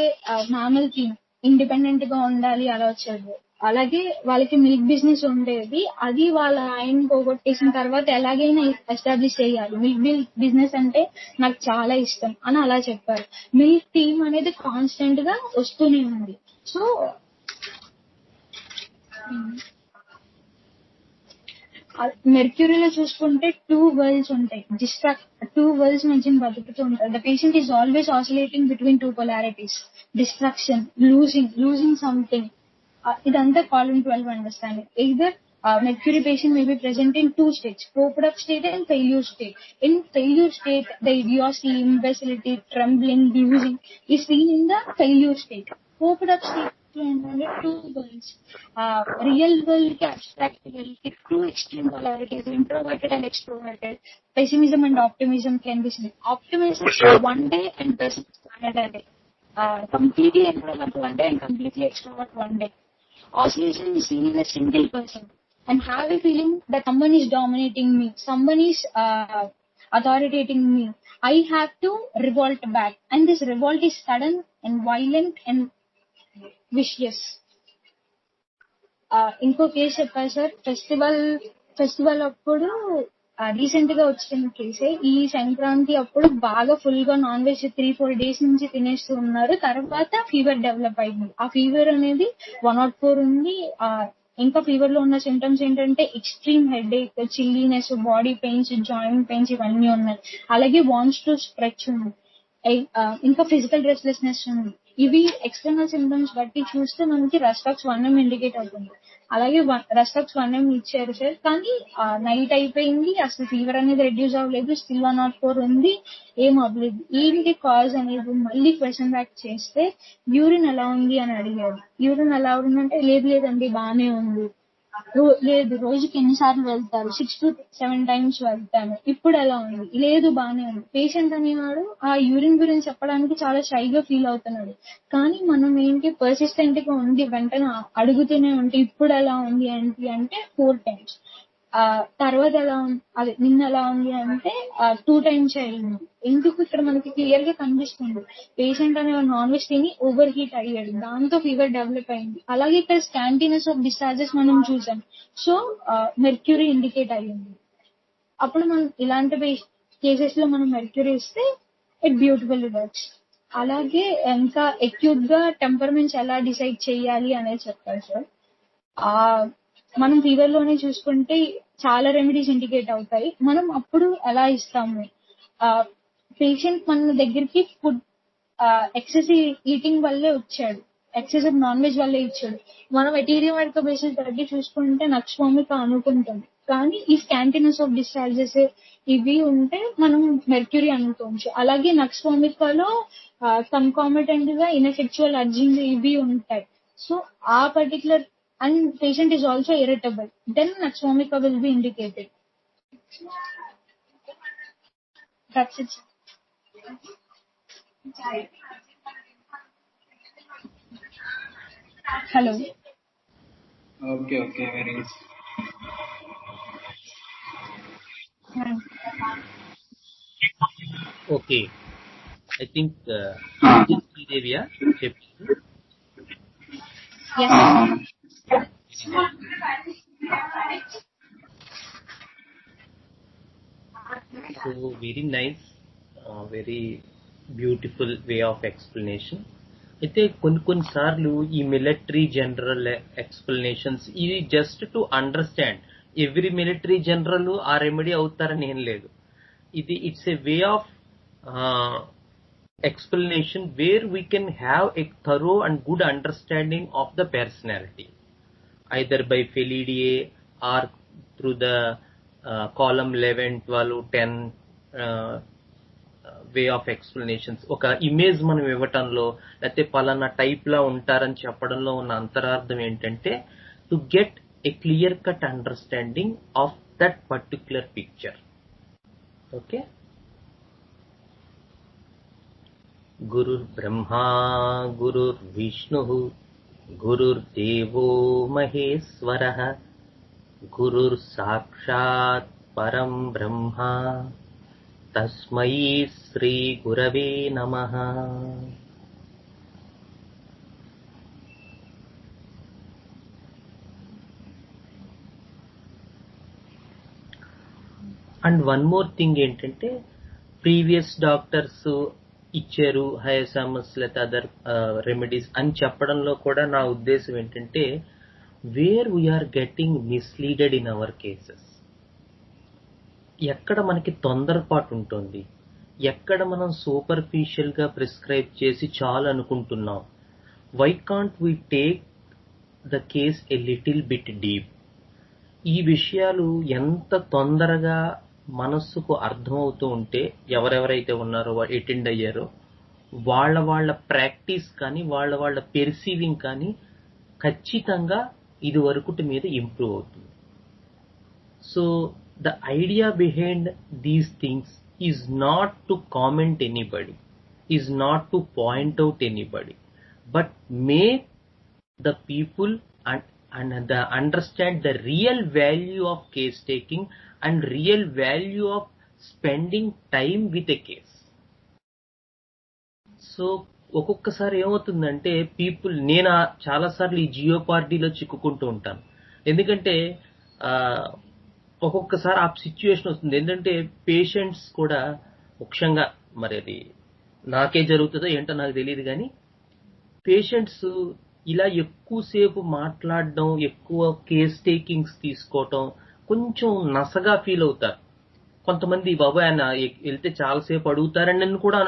మ్యామల్ థీమ్, ఇండిపెండెంట్ గా ఉండాలి అలా వచ్చాడు. అలాగే వాళ్ళకి మిల్క్ బిజినెస్ ఉండేది, అది వాళ్ళ ఆయన పోగొట్టేసిన తర్వాత ఎలాగైనా ఎస్టాబ్లిష్ చేయాలి, మిల్క్ బిజినెస్ అంటే నాకు చాలా ఇష్టం అని అలా చెప్పారు. మిల్క్ థీమ్ అనేది కాన్స్టెంట్ గా వస్తూనే ఉంది. సో మెర్క్యూరీలో చూసుకుంటే 2 వరల్డ్స్ ఉంటాయి, 2 వరల్డ్స్ మధ్య బతుకుతూ ఉంటారు. The patient is always oscillating between 2 polarities, destruction, losing something. ఇదంతా column 12 understanding. Either mercury patient may be present in 2 states, coped up state and failure state. In failure state, the idiocy, imbecility, trembling, bruising is seen in the failure state. Coped up state ఏంటంటే 2 worlds, real world కి abstract world కి 2 extreme polarities, introverted and extroverted, pessimism and optimism can be seen. Optimism one day and pessimism another day. Completely introvert one day and completely extrovert one day. Oscillation is seen in a single person and have a feeling that someone is dominating me, someone is authoritating me. I have to revolt back, and this revolt is sudden and violent and vicious. ఇంకో case చెప్పారు sir, festival అప్పుడు recent గా వచ్చిన కేసే. ఈ సంక్రాంతి అప్పుడు బాగా full గా నాన్ వెజ్ 3-4 days నుంచి తినేస్తూ ఉన్నారు. తర్వాత ఫీవర్ డెవలప్ అయింది. ఆ ఫీవర్ అనేది 104 ఉంది. ఇంకా ఫీవర్ లో ఉన్న సిమ్టమ్స్ ఏంటంటే ఎక్స్ట్రీమ్ హెడ్ ఏక్, చిల్లీనెస్, బాడీ పెయిన్స్, జాయింట్ పెయిన్స్ ఇవన్నీ ఉన్నాయి. అలాగే వాంట్స్ టు స్ట్రెచ్ ఉంది. ఇంకా ఫిజికల్ రెస్ట్లెస్నెస్ ఉంది. ఇవి ఎక్స్టర్నల్ సిమ్టమ్స్ బట్టి చూస్తే మనకి రస్టాక్స్ 1M ఇండికేట్ అవుతుంది. అలాగే రస్టాక్స్ 1M ఇచ్చారు సార్, కానీ నైట్ అయిపోయింది, అసలు ఫీవర్ అనేది రెడ్యూస్ అవ్వలేదు, స్టిల్ 104 ఉంది, ఏం అవ్వలేదు. ఏంటి కాజ్ అనేది మళ్ళీ క్వశ్చన్ బ్యాక్ చేస్తే యూరిన్ ఎలా ఉంది అని అడిగారు. యూరిన్ ఎలా ఉందంటే లేదండి బానే ఉంది. లేదు, రోజుకి ఎన్నిసార్లు వెళ్తారు? 6 to 7 times వెళ్తాను. ఇప్పుడు ఎలా ఉంది? లేదు బానే ఉంది. పేషెంట్ అనేవాడు ఆ యూరిన్ గురించి చెప్పడానికి చాలా షైగా ఫీల్ అవుతున్నాడు. కానీ మనం ఏంటి పర్సిస్టెంట్ గా ఉంది, వెంటనే అడుగుతూనే ఉంటే ఇప్పుడు ఎలా ఉంది ఏంటి అంటే 4 times. తర్వాత ఎలా ఉంది, అదే నిన్న ఎలా ఉంది అంటే 2 times అయింది. ఎందుకు ఇక్కడ మనకి క్లియర్ గా కనిపిస్తుంది, పేషెంట్ అనే నాన్ వెజ్ తిని ఓవర్ హీట్ అయ్యాడు, దాంతో ఫీవర్ డెవలప్ అయింది. అలాగే ఇక్కడ స్కాంటీనెస్ ఆఫ్ డిశ్చార్జెస్ మనం చూసాం. సో మెర్క్యూరీ ఇండికేట్ అయ్యింది. అప్పుడు మనం ఇలాంటి కేసెస్ లో మనం మెర్క్యూరీ ఇస్తే ఇట్ బ్యూటిఫుల్ వర్క్స్. అలాగే ఇంకా అక్యూట్ గా టెంపర్మెంట్స్ ఎలా డిసైడ్ చేయాలి అనేది చెప్పారు సార్. మనం ఫీవర్ లోనే చూసుకుంటే చాలా రెమెడీస్ ఇండికేట్ అవుతాయి. మనం అప్పుడు ఎలా ఇస్తాము? పేషెంట్ మన దగ్గరికి ఫుడ్ ఎక్సెసివ్ ఈటింగ్ వల్లే వచ్చాడు, ఎక్సెసివ్ నాన్ వెజ్ వల్లే ఇచ్చాడు. మనం ఎటీరియం బేసిస్ బట్టి చూసుకుంటే నక్స్వామిక అనుకుంటాం, కానీ ఈ స్కాంటినెస్ ఆఫ్ డిశ్చార్జెస్ ఇవి ఉంటే మనం మెర్క్యూరీ అనుకోవచ్చు. అలాగే నక్స్వామికలో కంకామిటెంట్ గా ఇన్ఎఫెక్చువల్ అర్జింగ్ ఇవి ఉంటాయి. సో ఆ particular and patient is also irritable, then nexvomica will be indicated. That's it. Hello. Okay, very good. Okay, I think Sridevi చెప్పింది. Yes. So very nice, very beautiful way of explanation. అయితే కొన్నిసార్లు ఈ military general explanations ఇది just to understand. Every military general ఆ remedy అవుతారని ఏం లేదు. ఇది it's a way of explanation where we can have a thorough and good understanding of the personality, either by Felidier or through the column 11, 12, 10 way of explanations. ఒక image మనం ఇవ్వటంలో లేకపోతే పలానా type లా ఉంటారని చెప్పడంలో ఉన్న అంతరార్థం ఏంటంటే to get a clear cut understanding of that particular picture. Okay. గురుర్ బ్రహ్మా గురుర్ విష్ణుః గురుర్దేవో మహేశ్వరః గురుర్ సాక్షాత్ పరం బ్రహ్మ తస్మై శ్రీ గురవే నమః. అండ్ వన్ మోర్ థింగ్ ఏంటంటే ప్రీవియస్ డాక్టర్స్ ఇచ్చారు హయసామస్ లేదా అదర్ రెమెడీస్ అని చెప్పడంలో కూడా నా ఉద్దేశం ఏంటంటే where we're getting misleaded in our cases, ఎక్కడ మనకి తొందరపాటు ఉంటుంది, ఎక్కడ మనం సూపర్ఫిషియల్ గా ప్రిస్క్రైబ్ చేసి చాలు అనుకుంటున్నాం. Why can't we take the case a little bit deep? ఈ విషయాలు ఎంత తొందరగా మనస్సుకు అర్థమవుతూ ఉంటే ఎవరెవరైతే ఉన్నారో అటెండ్ అయ్యారో వాళ్ళ ప్రాక్టీస్ కానీ వాళ్ళ పెర్సీవింగ్ కానీ ఖచ్చితంగా ఇది వరకుటి మీద ఇంప్రూవ్ అవుతుంది. So the idea behind these things is not to comment anybody, is not to point out anybody, but make the people and understand the real value of case taking and real value of spending time with a case. So ఒక్కొక్కసారి ఏమవుతుందంటే నేను చాలాసార్లు ఈ జియోపార్డీలో చిక్కుకుంటూ ఉంటాను. ఎందుకంటే ఒక్కొక్కసారి ఆ situation వస్తుంది. ఏంటంటే పేషెంట్స్ కూడా ముఖ్యంగా, మరి అది నాకే జరుగుతుందో ఏంటో నాకు తెలియదు, కానీ పేషెంట్స్ ఇలా ఎక్కువసేపు మాట్లాడడం, ఎక్కువ కేస్ టేకింగ్స్ తీసుకోవటం కొంచెం నసగా ఫీల్ అవుతారు. కొంతమంది బాబాయ్ ఆయన వెళ్తే చాలాసేపు అడుగుతారని కూడా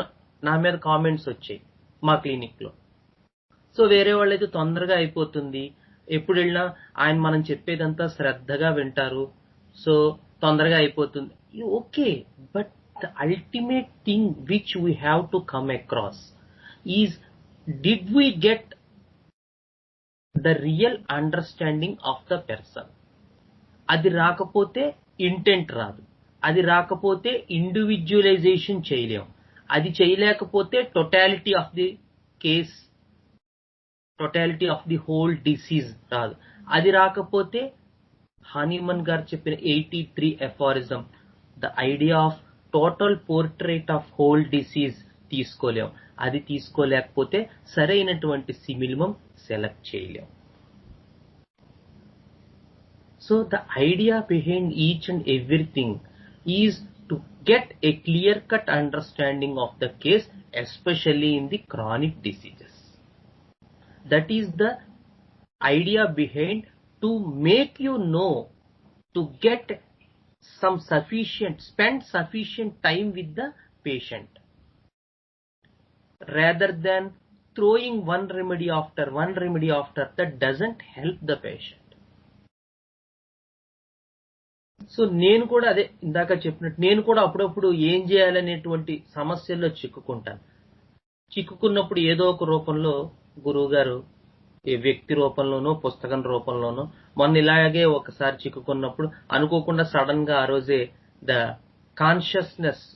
నా మీద కామెంట్స్ వచ్చాయి మా క్లినిక్ లో. సో వేరే వాళ్ళైతే తొందరగా అయిపోతుంది, ఎప్పుడు వెళ్ళినా ఆయన మనం చెప్పేదంతా శ్రద్ధగా వింటారు, సో తొందరగా అయిపోతుంది. Okay, but the ultimate thing which we have to come across is, did we get the real understanding of the person? అది రాకపోతే ఇంటెంట్ రాదు, అది రాకపోతే ఇండివిజువలైజేషన్ చేయలేం, అది చేయలేకపోతే totality of the case, totality of the whole disease రాదు, అది రాకపోతే హానీమన్ గారు చెప్పిన 83 aphorism, the idea of total portrait of whole disease తీసుకోలేం, అది తీసుకోలేకపోతే సరైనటువంటి సిమిలిమం సెలెక్ట్ చేయలేం. So the idea behind each and everything is to get a clear-cut understanding of the case, especially in the chronic diseases. That is the idea behind, to make you know, to get spend sufficient time with the patient, rather than throwing one remedy after that doesn't help the patient. So నేను కూడా అదే ఇందాక చెప్పినట్టు, నేను కూడా అప్పుడప్పుడు ఏం చేయాలనేటువంటి సమస్యల్లో చిక్కుకున్నప్పుడు ఏదో ఒక రూపంలో గురువు గారు ఈ వ్యక్తి రూపంలోనో పుస్తకం రూపంలోనో, మొన్న ఇలాగే ఒకసారి చిక్కుకున్నప్పుడు అనుకోకుండా సడన్ గా ఆ రోజే ద కాన్షియస్నెస్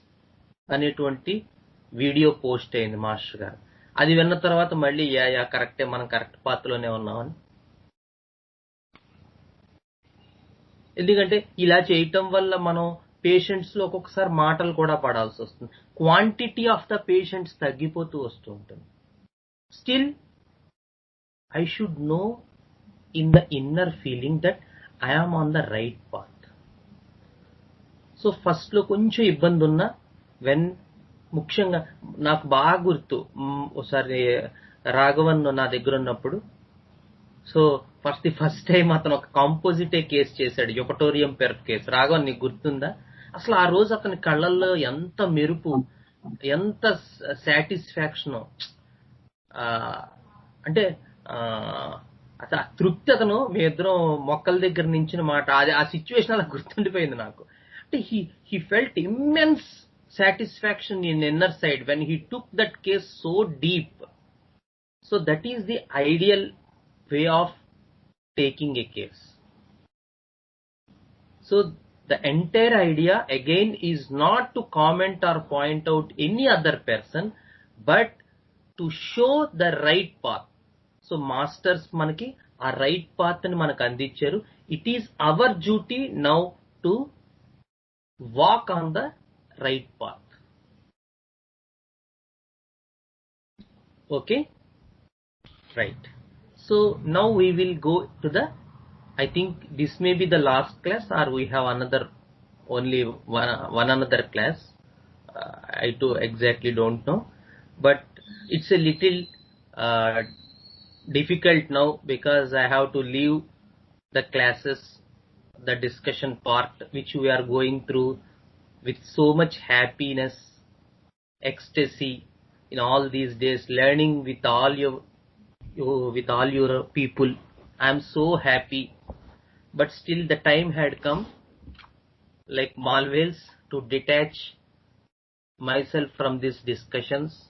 అనేటువంటి వీడియో పోస్ట్ అయింది మాస్టర్ గారు. అది విన్న తర్వాత మళ్ళీ యా కరెక్టే, మనం కరెక్ట్ పాత్రలోనే ఉన్నామని. ఎందుకంటే ఇలా చేయటం వల్ల మనం పేషెంట్స్ లో ఒక్కొక్కసారి మాటలు కూడా పడాల్సి వస్తుంది, క్వాంటిటీ ఆఫ్ ద పేషెంట్స్ తగ్గిపోతూ వస్తూ ఉంటుంది. Still I should know in the inner feeling that I am on the right path. So first లో కొంచెం ఇబ్బంది ఉన్నా, ముఖ్యంగా నాకు బాగా గుర్తు, ఒకసారి రాఘవన్ నా దగ్గర ఉన్నప్పుడు, సో ఫస్ట్ టైం అతను ఒక కాంపోజిటే కేసు చేశాడు, యుపటోరియం పెర్ఫ్ కేసు. రాఘవన్ నీకు గుర్తుందా? అసలు ఆ రోజు అతని కళ్ళల్లో ఎంత మెరుపు, ఎంత సాటిస్ఫాక్షన్, అంటే అసలు తృప్తి. అతను మీ ఇద్దరం మొక్కల దగ్గర నించిన మాట, అది ఆ సిచ్యువేషన్ అలా గుర్తుండిపోయింది నాకు. అంటే he felt immense satisfaction in inner side when he took that case so deep. So that is the ideal way of taking a case. So the entire idea again is not to comment or point out any other person, but to show the right path. So masters manaki aa right path ni manaku andiccharu. It is our duty now to walk on the right path. Okay, right. So now we will go to the, I think this may be the last class, or we have only one another class. I too exactly don't know, but it's a little difficult now because I have to leave the classes, the discussion part which we are going through with so much happiness, ecstasy in all these days, learning with all your people. I am so happy. but still the time had come, like Malwales, to detach myself from these discussions.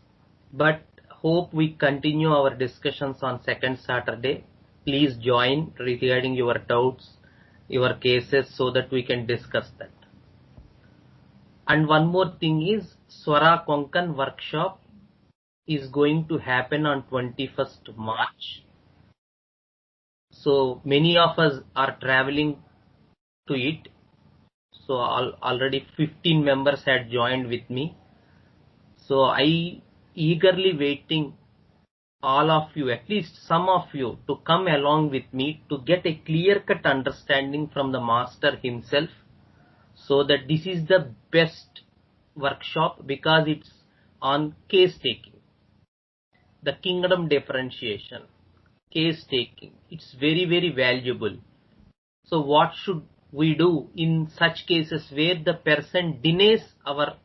But hope we continue our discussions on second Saturday. Please join regarding your doubts, your cases, so that we can discuss that. And one more thing is, Swara Konkan workshop is going to happen on 21st March. So many of us are traveling to it. So already 15 members had joined with me. So I eagerly waiting all of you, at least some of you, to come along with me to get a clear-cut understanding from the master himself, so that this is the best workshop because it's on case taking, the kingdom differentiation, case taking. It's very, very valuable. So what should we do in such cases where the person denies our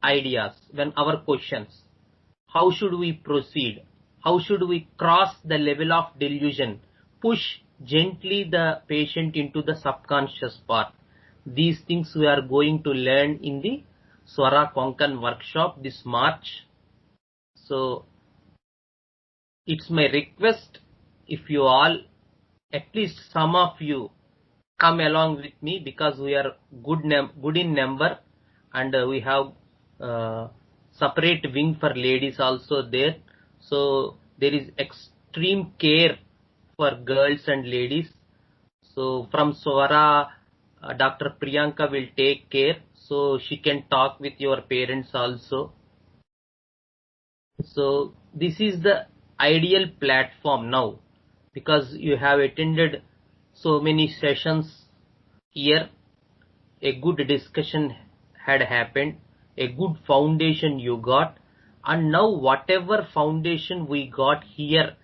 ideas, when our questions? How should we proceed? How should we cross the level of delusion? Push gently the patient into the subconscious part. These things we are going to learn in the Swara Konkan workshop this March. So it's my request, if you all, at least some of you, come along with me, because we are good in number, and we have separate wing for ladies also there. So there is extreme care for girls and ladies. So from Swara, Dr. Priyanka will take care, so she can talk with your parents also. So this is the ideal platform now, because you have attended so many sessions here. A good discussion had happened, a good foundation you got, and now whatever foundation we got here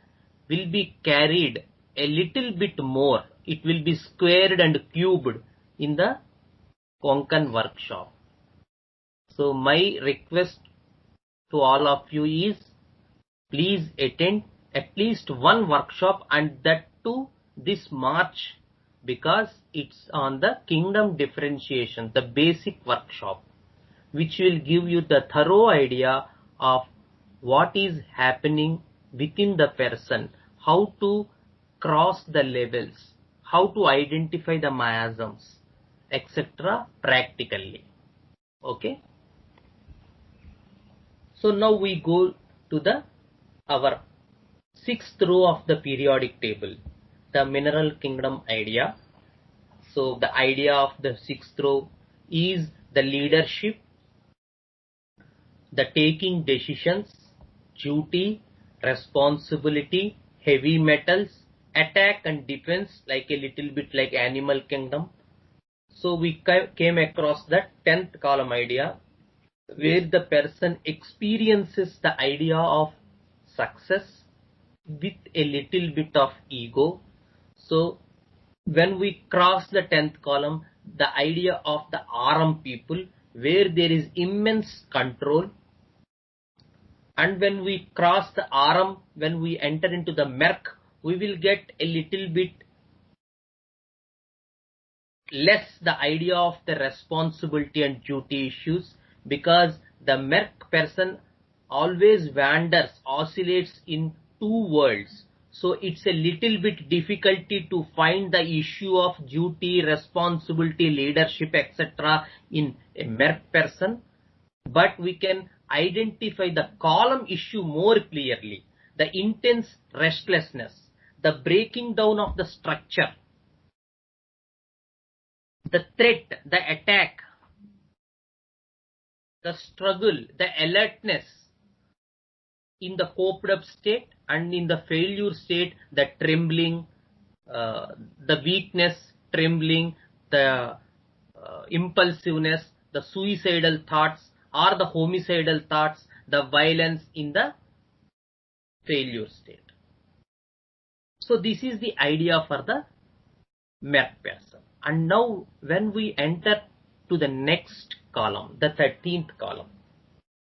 will be carried a little bit more. It will be squared and cubed in the Konkan workshop. So my request to all of you is, please attend at least one workshop, and that too this March, because it's on the kingdom differentiation, the basic workshop, which will give you the thorough idea of what is happening within the person, how to cross the levels, how to identify the miasms, etc. practically. Okay. So now we go to our sixth row of the periodic table, the mineral kingdom idea. So the idea of the sixth row is the leadership, the taking decisions, duty, responsibility, heavy metals, attack and defense, like a little bit like animal kingdom. So we came across the 10th column idea, where the person experiences the idea of success with a little bit of ego. So when we cross the 10th column, the idea of the Aram people, where there is immense control. And when we cross the Aram, when we enter into the Merk, we will get a little bit less the idea of the responsibility and duty issues, because the Merk person always wanders, oscillates in two worlds. So it's a little bit difficulty to find the issue of duty, responsibility, leadership, etc. in a Merk person. But we can identify the column issue more clearly, the intense restlessness, the breaking down of the structure, the threat, the attack, the struggle, the alertness in the coped up state, and in the failure state, the trembling, the weakness, trembling, the impulsiveness, the suicidal thoughts or the homicidal thoughts, the violence in the failure state. So this is the idea for the Merk person. And now when we enter to the next column, the 13th column,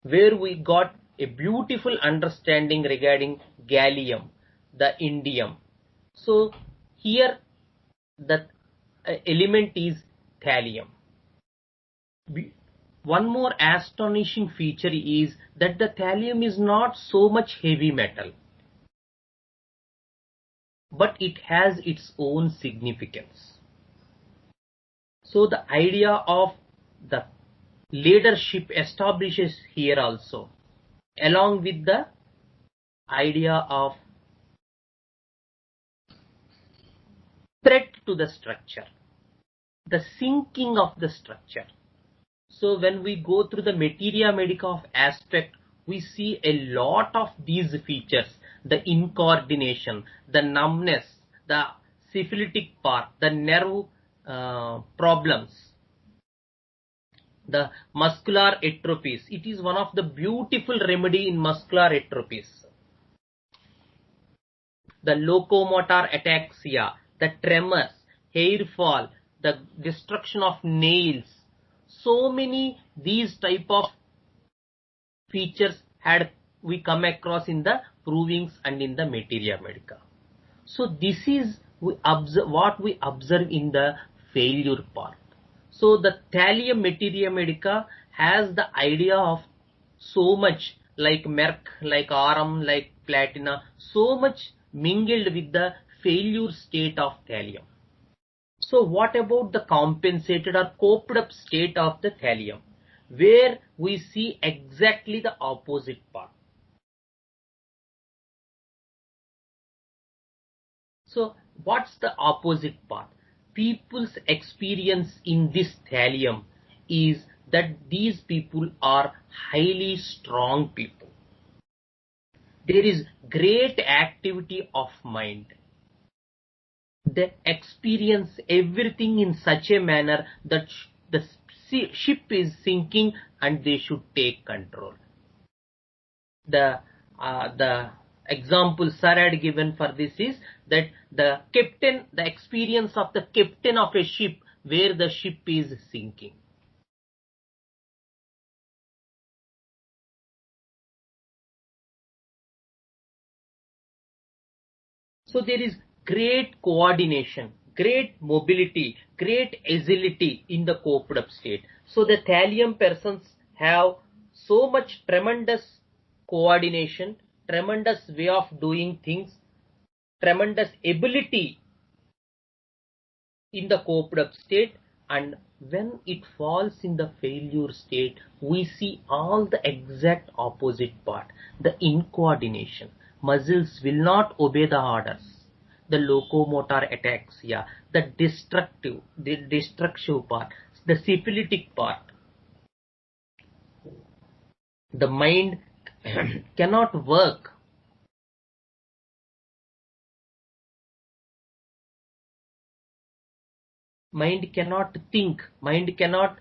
where we got a beautiful understanding regarding gallium, the indium. So here the element is thallium. One more astonishing feature is that the thallium is not so much heavy metal, but it has its own significance. So the idea of the leadership establishes here also, along with the idea of threat to the structure, the sinking of the structure. So when we go through the materia medica of aspect, we see a lot of these features: the incoordination, the numbness, the syphilitic part, the nerve problems, the muscular atrophies. It is one of the beautiful remedy in muscular atrophies. The locomotor ataxia, the tremors, hair fall, the destruction of nails. So many these type of features had we come across in the provings and in the materia medica. So this is what we observe in the failure part. So the thallium materia medica has the idea of so much like merc, like aurum, like platina, so much mingled with the failure state of thallium. So what about the compensated or coped up state of the thallium, where we see exactly the opposite part? So what's the opposite part? People's experience in this thallium is that these people are highly strong people. There is great activity of mind. They experience everything in such a manner that the ship is sinking and they should take control. The example sir had given for this is that the experience of the captain of a ship where the ship is sinking. So there is great coordination, great mobility, great agility in the coped up state. So the thallium persons have so much tremendous coordination, tremendous way of doing things, tremendous ability in the coped up state, and when it falls in the failure state, we see all the exact opposite part: the incoordination. Muscles will not obey the orders. The locomotor ataxia, the destructive part, the syphilitic part. The mind cannot work. Mind cannot think. Mind cannot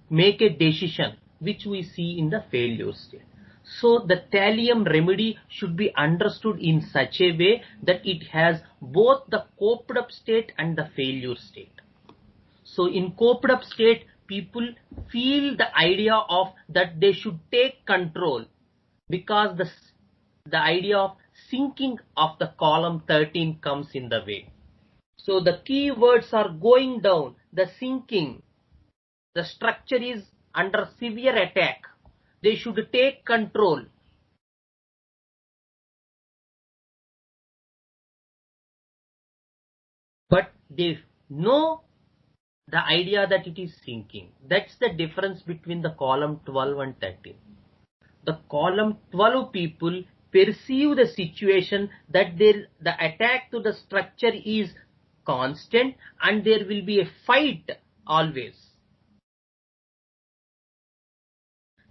make a decision, which we see in the failure state. So the thallium remedy should be understood in such a way that it has both the coped up state and the failure state. So in coped up state, people feel the idea of that they should take control, because the idea of sinking of the column 13 comes in the way. So the key words are going down, the sinking, the structure is under severe attack. They should take control. But they know the idea that it is sinking. That's the difference between the column 12 and 13. The column 12 people perceive the situation that the attack to the structure is constant and there will be a fight always.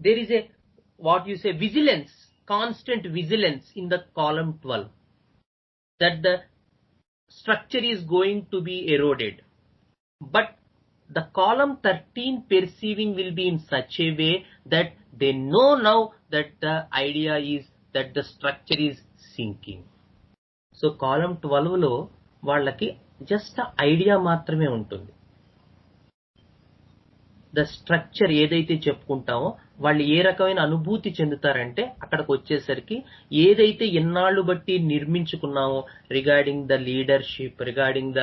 There is a vigilance, constant vigilance in the column 12, that the structure is going to be eroded. But the column 13 perceiving will be in such a way that they know now that the idea is that the structure is sinking. So column 12 లో వాళ్ళకి just idea మాత్రమే ఉంటుంది. The structure ఏదైతే చెప్పుకుంటామో వాళ్ళు ఏ రకమైన అనుభూతి చెందుతారంటే అక్కడికి వచ్చేసరికి ఏదైతే ఎన్నాళ్ళు బట్టి నిర్మించుకున్నామో regarding the leadership, regarding the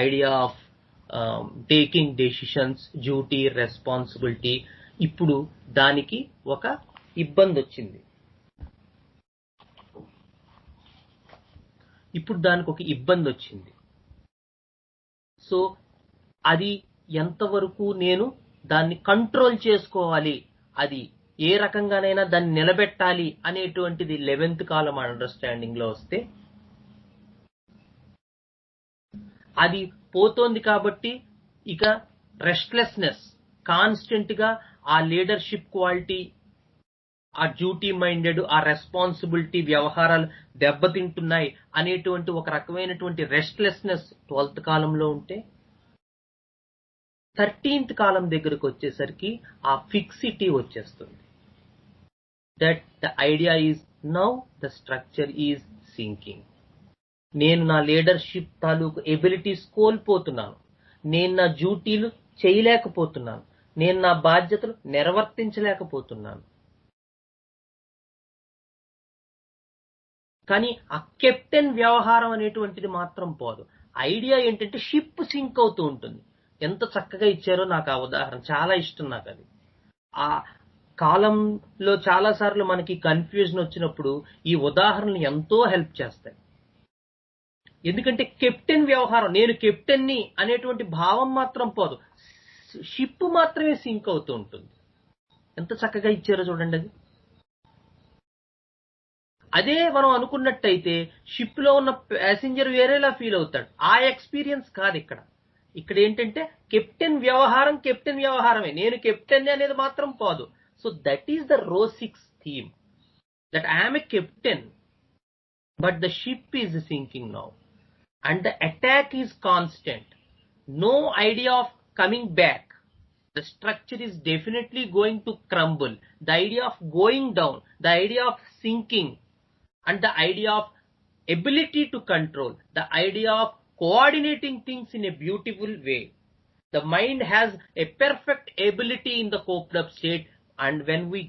idea of taking decisions, duty, responsibility, ఇప్పుడు దానికి ఒక ఇబ్బంది వచ్చింది. సో అది ఎంతవరకు నేను దాన్ని కంట్రోల్ చేసుకోవాలి, అది ఏ రకంగానైనా దాన్ని నిలబెట్టాలి అనేటువంటిది 11th కాలం అండర్స్టాండింగ్ లో వస్తే అది పోతోంది. కాబట్టి ఇక రెస్ట్లెస్నెస్, కాన్స్టెంట్ గా ఆ లీడర్షిప్ క్వాలిటీ, ఆ డ్యూటీ మైండెడ్, ఆ రెస్పాన్సిబిలిటీ వ్యవహారాలు దెబ్బతింటున్నాయి అనేటువంటి ఒక రకమైనటువంటి రెస్ట్లెస్నెస్ 12th కాలంలో ఉంటే 13th కాలం దగ్గరకు వచ్చేసరికి ఆ ఫిక్సిటీ వచ్చేస్తుంది. That the idea is now the structure is sinking. నేను నా లీడర్షిప్ తాలూకు ఎబిలిటీస్ కోల్పోతున్నాను, నేను నా డ్యూటీలు చేయలేకపోతున్నాను, నేను నా బాధ్యతలు నిర్వర్తించలేకపోతున్నాను. కానీ ఆ కెప్టెన్ వ్యవహారం అనేటువంటిది మాత్రం పోదు. ఐడియా ఏంటంటే షిప్ సింక్ అవుతూ ఉంటుంది. ఎంత చక్కగా ఇచ్చారో నాకు ఆ ఉదాహరణ చాలా ఇష్టం. నాకు అది ఆ కాలంలో చాలా సార్లు మనకి కన్ఫ్యూజన్ వచ్చినప్పుడు ఈ ఉదాహరణలు ఎంతో హెల్ప్ చేస్తాయి. ఎందుకంటే కెప్టెన్ వ్యవహారం, నేను కెప్టెన్ని అనేటువంటి భావం మాత్రం పోదు, షిప్ మాత్రమే సింక్ అవుతూ ఉంటుంది. ఎంత చక్కగా ఇచ్చారో చూడండి. అది అదే మనం అనుకున్నట్టయితే షిప్ లో ఉన్న ప్యాసింజర్ వేరేలా ఫీల్ అవుతాడు. ఆ ఎక్స్పీరియన్స్ కాదు ఇక్కడ. ఇక్కడ ఏంటంటే కెప్టెన్ వ్యవహారమే, నేను కెప్టెన్ అనేది మాత్రం పోదు. సో దట్ ఈస్ ద రో 6 theme, that I'm a captain but the ship is sinking now and the attack is constant. No idea of coming back. The structure is definitely going to crumble. The idea of going down, the idea of sinking, and the idea of ability to control, the idea of coordinating things in a beautiful way. The mind has a perfect ability in the coped up state, and when we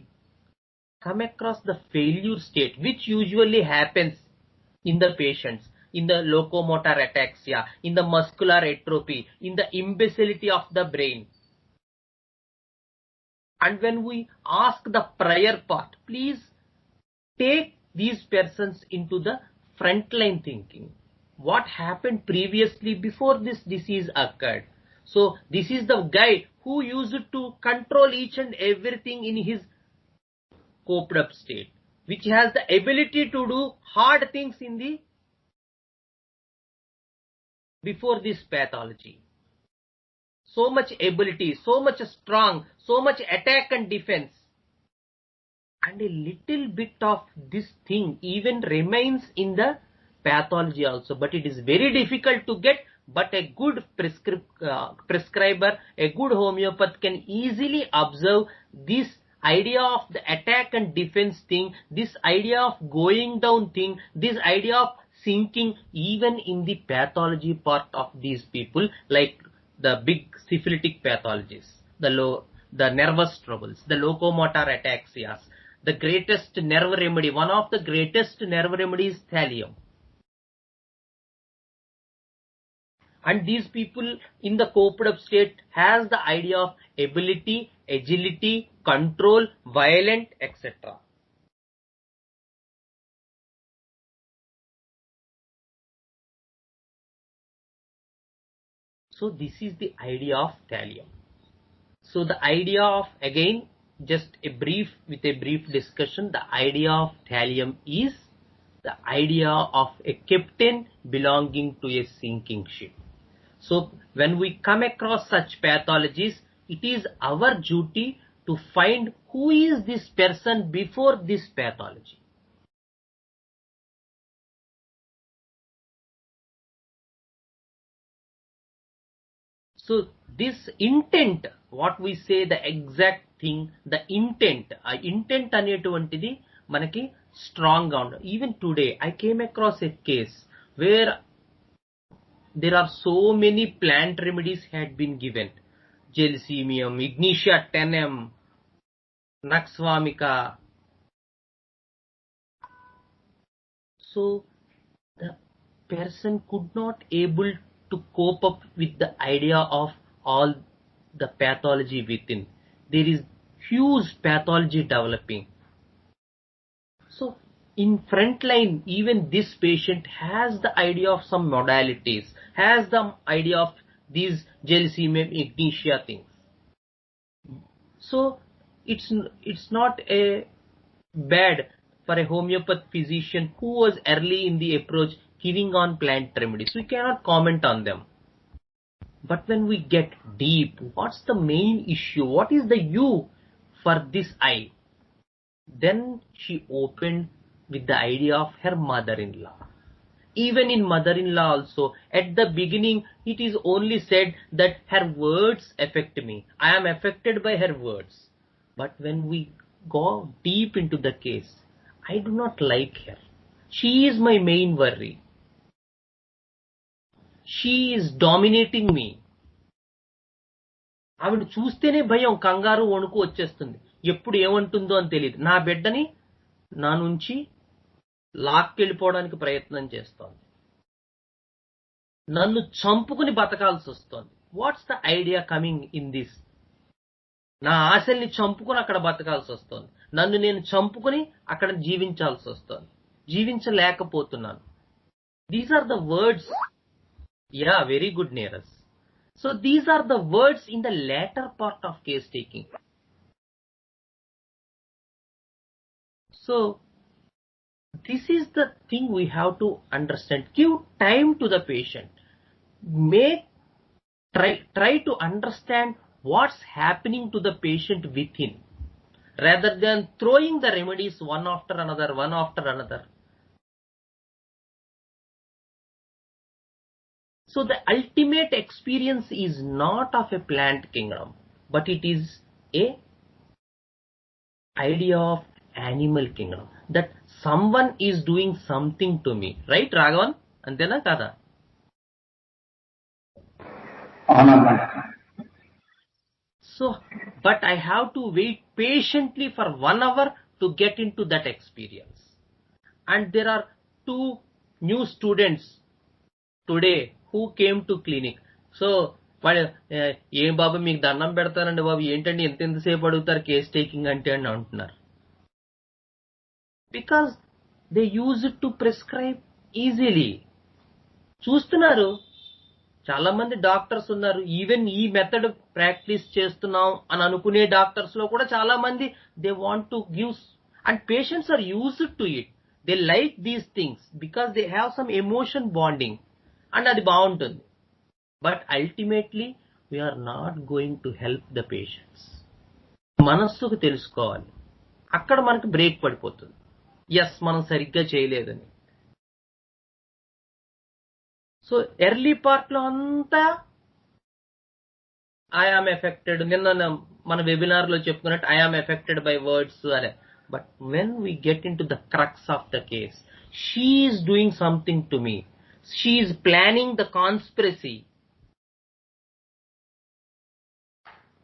come across the failure state, which usually happens in the patients, in the locomotor ataxia, in the muscular atrophy, in the imbecility of the brain. And when we ask the prior part, please take these persons into the frontline thinking. What happened previously before this disease occurred? So this is the guy who used to control each and everything in his coped up state, which has the ability to do hard things in the before this pathology. So much ability, so much strong, so much attack and defense. And a little bit of this thing even remains in the pathology also. But it is very difficult to get, but a good prescriber, a good homeopath can easily observe this idea of the attack and defense thing, this idea of going down thing, this idea of sinking even in the pathology part of these people, like the big syphilitic pathologies, the nervous troubles, the locomotor ataxias. The greatest nerve remedy, one of the greatest nerve remedies, thallium. And these people in the coped up state has the idea of ability, agility, control, violent, etc. So this is the idea of thallium. So the idea of, again, just with a brief discussion, the idea of thallium is the idea of a captain belonging to a sinking ship. So when we come across such pathologies, it is our duty to find who is this person before this pathology. So this intent, what we say, the exact thing, the intent, intent అనేటువంటిది మనకి strong గా ఉండదు. Even today I came across a case where there are so many plant remedies had been given. Gelsemium, Ignitia tenem, Naksvamika. So the person could not able to cope up with the idea of all the pathology within. There is huge pathology developing. So in frontline, even this patient has the idea of some modalities, has the idea of these gelsimum ignitia things. So it's not a bad for a homeopath physician who was early in the approach giving on plant remedies. We cannot comment on them. But when we get deep, what's the main issue? What is the you for this eye? Then she opened with the idea of her mother-in-law. Even in mother-in-law also, at the beginning, it is only said that her words affect me. I am affected by her words. But when we go deep into the case, I do not like her. She is my main worry. She is dominating me. ఆవిడ చూస్తేనే భయం, కంగారు, వణుకు వచ్చేస్తుంది. ఎప్పుడు ఏమంటుందో అని తెలియదు. నా బిడ్డని నా నుంచి లాక్కెళ్ళిపోవడానికి ప్రయత్నం చేస్తోంది. నన్ను చంపుకుని బతకాల్సి వస్తోంది. What's the idea coming in this? నా ఆశల్ని చంపుకుని అక్కడ బతకాల్సి వస్తోంది. నన్ను నేను చంపుకుని అక్కడ జీవించాల్సి వస్తోంది. జీవించలేకపోతున్నాను. These are the words. Yeah, very good nearness. So these are the words in the latter part of case taking. So this is the thing we have to understand. Give time to the patient. Try to understand what's happening to the patient within, rather than throwing the remedies one after another. So the ultimate experience is not of a plant kingdom, but it is a idea of animal kingdom. That someone is doing something to me. Right, Raghavan? Antena kada? So, but I have to wait patiently for 1 hour to get into that experience. And there are 2 new students today who came to clinic. So వాడు, ఏం బాబు మీకు దండం పెడతానండి బాబు, ఏంటండి ఎంతసేపు అడుగుతారు case taking అంటే అని అంటున్నారు. Because they use it to prescribe easily. చూస్తున్నారు, చాలా మంది డాక్టర్స్ ఉన్నారు, ఈవెన్ ఈ మెథడ్ ప్రాక్టీస్ చేస్తున్నాం అని అనుకునే డాక్టర్స్ లో కూడా చాలా మంది they want to give, and patients are used to it. They like these things because they have some emotion bonding, and అది బాగుంటుంది. But ultimately we're not going to help the patients. మనస్సుకు తెలుసుకోవాలి, అక్కడ మనకు బ్రేక్ పడిపోతుంది. Yes, మనం సరిగ్గా చేయలేదని. సో ఎర్లీ పార్ట్ లో అంతా ఐ ఆమ్ ఎఫెక్టెడ్, నిన్న మన వెబినార్ లో చెప్పుకున్నట్టు I am affected by words అనే. But when we get into the crux of the case, she is doing something to me, she is planning the conspiracy.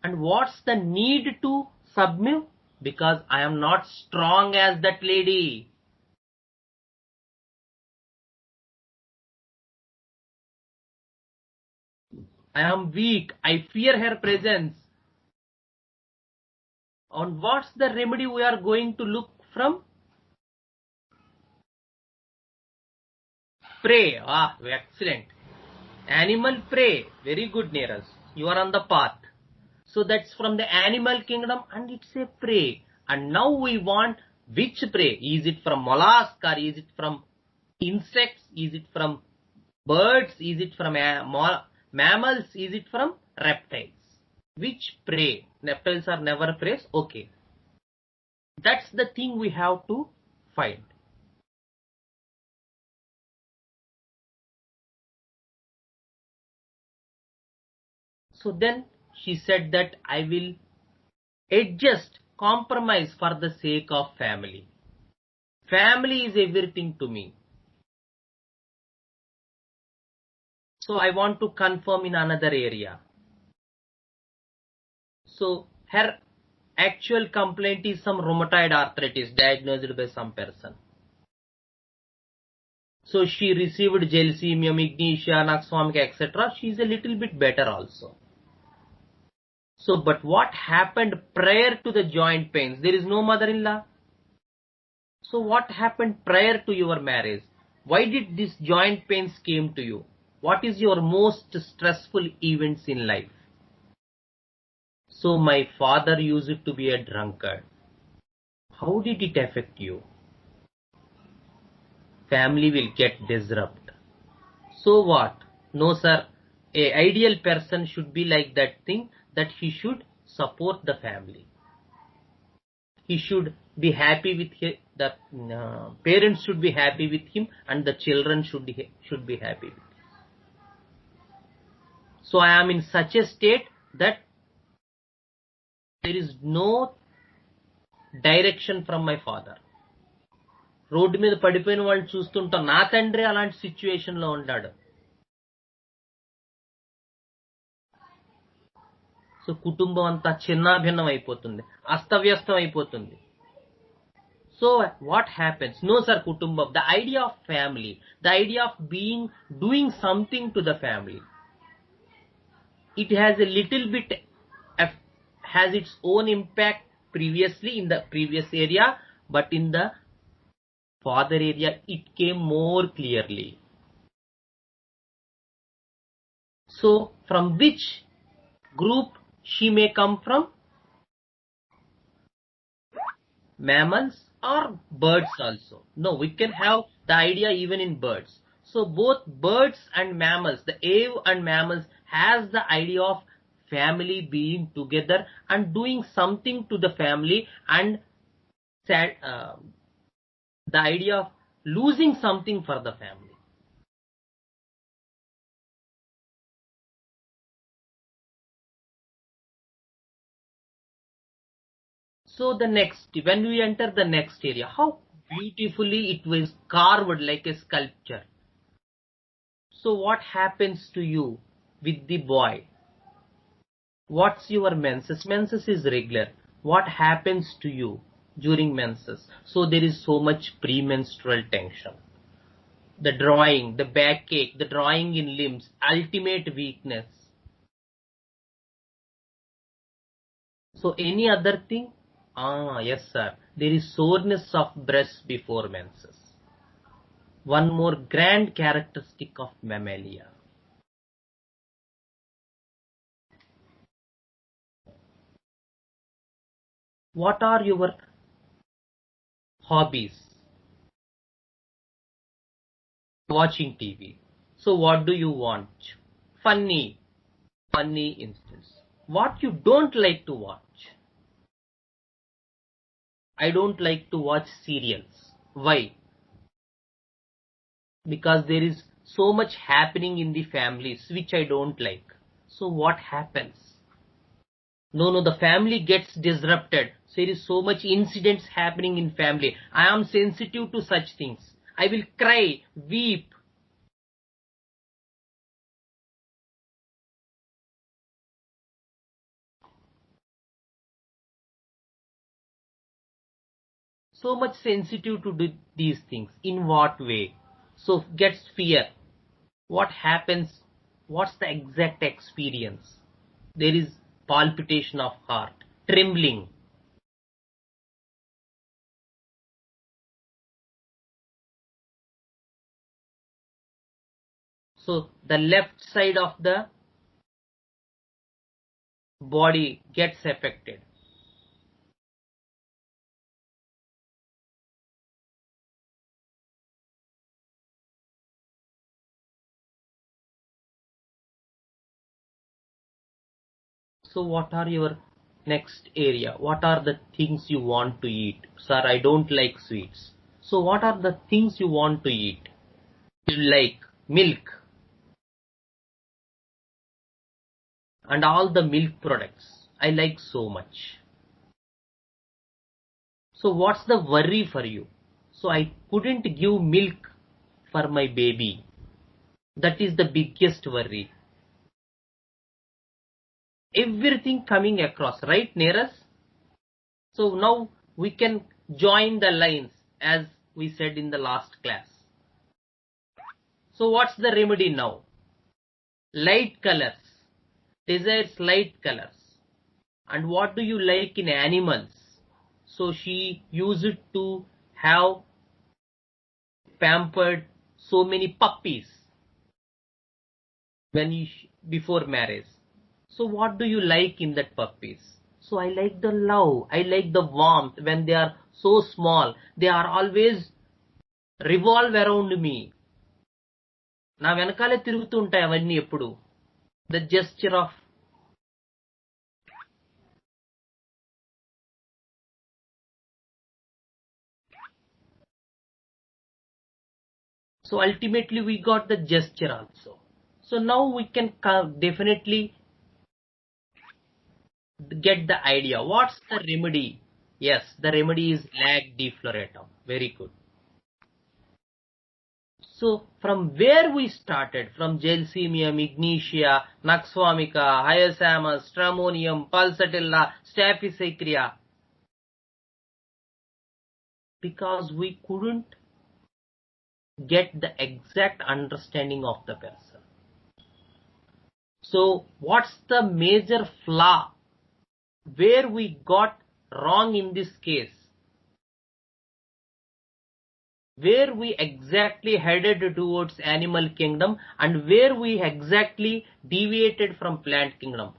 And what's the need to submit? Because I am not strong as that lady. I am weak. I fear her presence. And what's the remedy we are going to look from? Pray. Excellent. Animal pray. Very good, Neeraj. You are on the path. So that's from the animal kingdom, and it's a prey. And now we want which prey? Is it from mollusk, or is it from insects? Is it from birds? Is it from mammals? Is it from reptiles? Which prey? Reptiles are never prey. Okay. That's the thing we have to find. So then she said that I will adjust, compromise for the sake of family. Family is everything to me. So I want to confirm in another area. So her actual complaint is some rheumatoid arthritis diagnosed by some person. So she received gelcemium, ignitia, naxomica, etc. She is a little bit better also. So, but what happened prior to the joint pains? There is no mother-in-law. So what happened prior to your marriage? Why did these joint pains came to you? What is your most stressful events in life? So my father used to be a drunkard. How did it affect you? Family will get disrupted. So what? No sir, a ideal person should be like that thing, that he should support the family. He should be happy with the parents should be happy with him, and the children should be happy with him. So I am in such a state that there is no direction from my father. Road మీద పడిపోయిన వాళ్ళని చూస్తుంటాం. నా తండ్రి అలాంటి situation లో ఉన్నాడు. So కుటుంబం అంతా చిన్నాభిన్నం అయిపోతుంది, అస్తవ్యస్తం అయిపోతుంది. So what happens? No sir, kutumbam, the idea of family, the idea of doing something to the family, it has a little bit has its own impact previously in the previous area, but in the father area it came more clearly. So from which group she may come from? Mammals or birds also? No, we can have the idea even in birds. So both birds and mammals, the ave and mammals, has the idea of family being together and doing something to the family, and the idea of losing something for the family. So the next, when we enter the next area, how beautifully it was carved like a sculpture. So what happens to you with the boy? What's your menses? Menses is regular. What happens to you during menses? So there is so much premenstrual tension. The drawing, the backache, the drawing in limbs, ultimate weakness. So any other thing? Yes sir, there is soreness of breast before menses. One more grand characteristic of mammalia. What are your hobbies? Watching TV. So what do you watch? Funny instance. What you don't like to watch? I don't like to watch serials. Why? Because there is so much happening in the families which I don't like. So what happens? No, the family gets disrupted. So there is so much incidents happening in family. I am sensitive to such things. I will cry, weep. So much sensitive to do these things. In what way? So gets fear. What happens? What's the exact experience? There is palpitation of heart, trembling. So the left side of the body gets affected. So what are your next area? What are the things you want to eat? Sir, I don't like sweets. So what are the things you want to eat? You like milk and all the milk products. I like so much. So what's the worry for you? So I couldn't give milk for my baby. That is the biggest worry. Everything coming across, right, Neras? So now we can join the lines as we said in the last class. So what's the remedy now? Light colors, desires light colors. And what do you like in animals? So she used it to have pampered so many puppies before marriage. So what do you like in that puppies? So I like the love, I like the warmth. When they are so small, they are always revolve around me. నా వెనకాలే తిరుగుతూ ఉంటాయి అవన్నీ ఎప్పుడు. The gesture of so ultimately we got the gesture also. So now we can definitely get the idea. What's the remedy? Yes, the remedy is lag defloratum. Very good. So from where we started, from Gelsemium, Ignitia, Naxwamica, Hyosamus, Stramonium, Pulsatilla, Staphysaceae, because we couldn't get the exact understanding of the person. So what's the major flaw where we got wrong in this case? Where we exactly headed towards animal kingdom and where we exactly deviated from plant kingdom?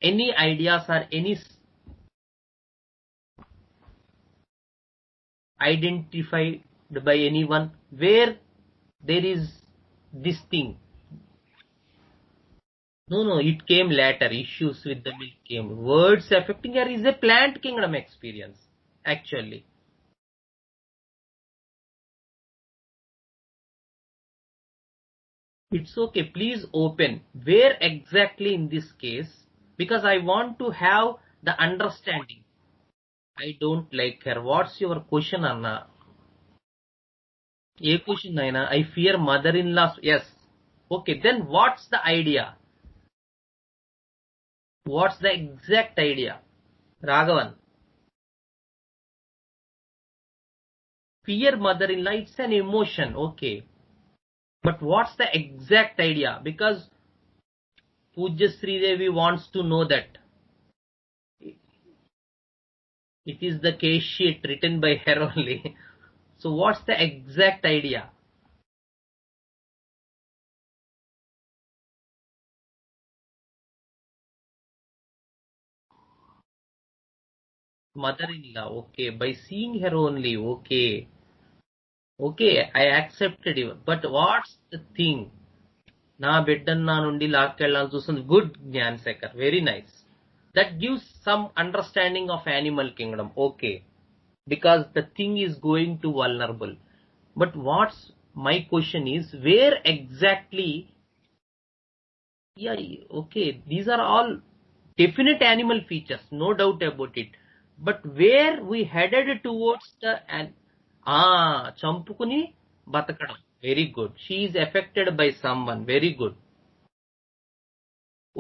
Any ideas or any identified by anyone where there is this thing? No, it came later. Issues with the milk came. Words affecting her is a plant kingdom experience, actually. It's okay. Please open. Where exactly in this case? Because I want to have the understanding. I don't like her. What's your question, Anna? A question, Naina. I fear mother-in-law. Yes. Okay, then what's the idea? What's the exact idea? Raghavan. Fear mother-in-law, it's an emotion. Okay. But what's the exact idea? Because Pujya Sridevi wants to know that. It is the case sheet written by her only. So what's the exact idea? Mother-in-law, okay. By seeing her only, okay. Okay, I accepted you. But what's the thing? నా బిడ్డను నా నుండి లాక్కెళ్ళాలని చూస్తుంది. Good Gnanasekhar, very nice. That gives some understanding of animal kingdom. Okay. Because the thing is going to vulnerable. But what's my question is, where exactly? Yeah, okay. These are all definite animal features, no doubt about it. But where we headed towards the చంపుకుని బతకడం. Very good. She is affected by someone. Very good.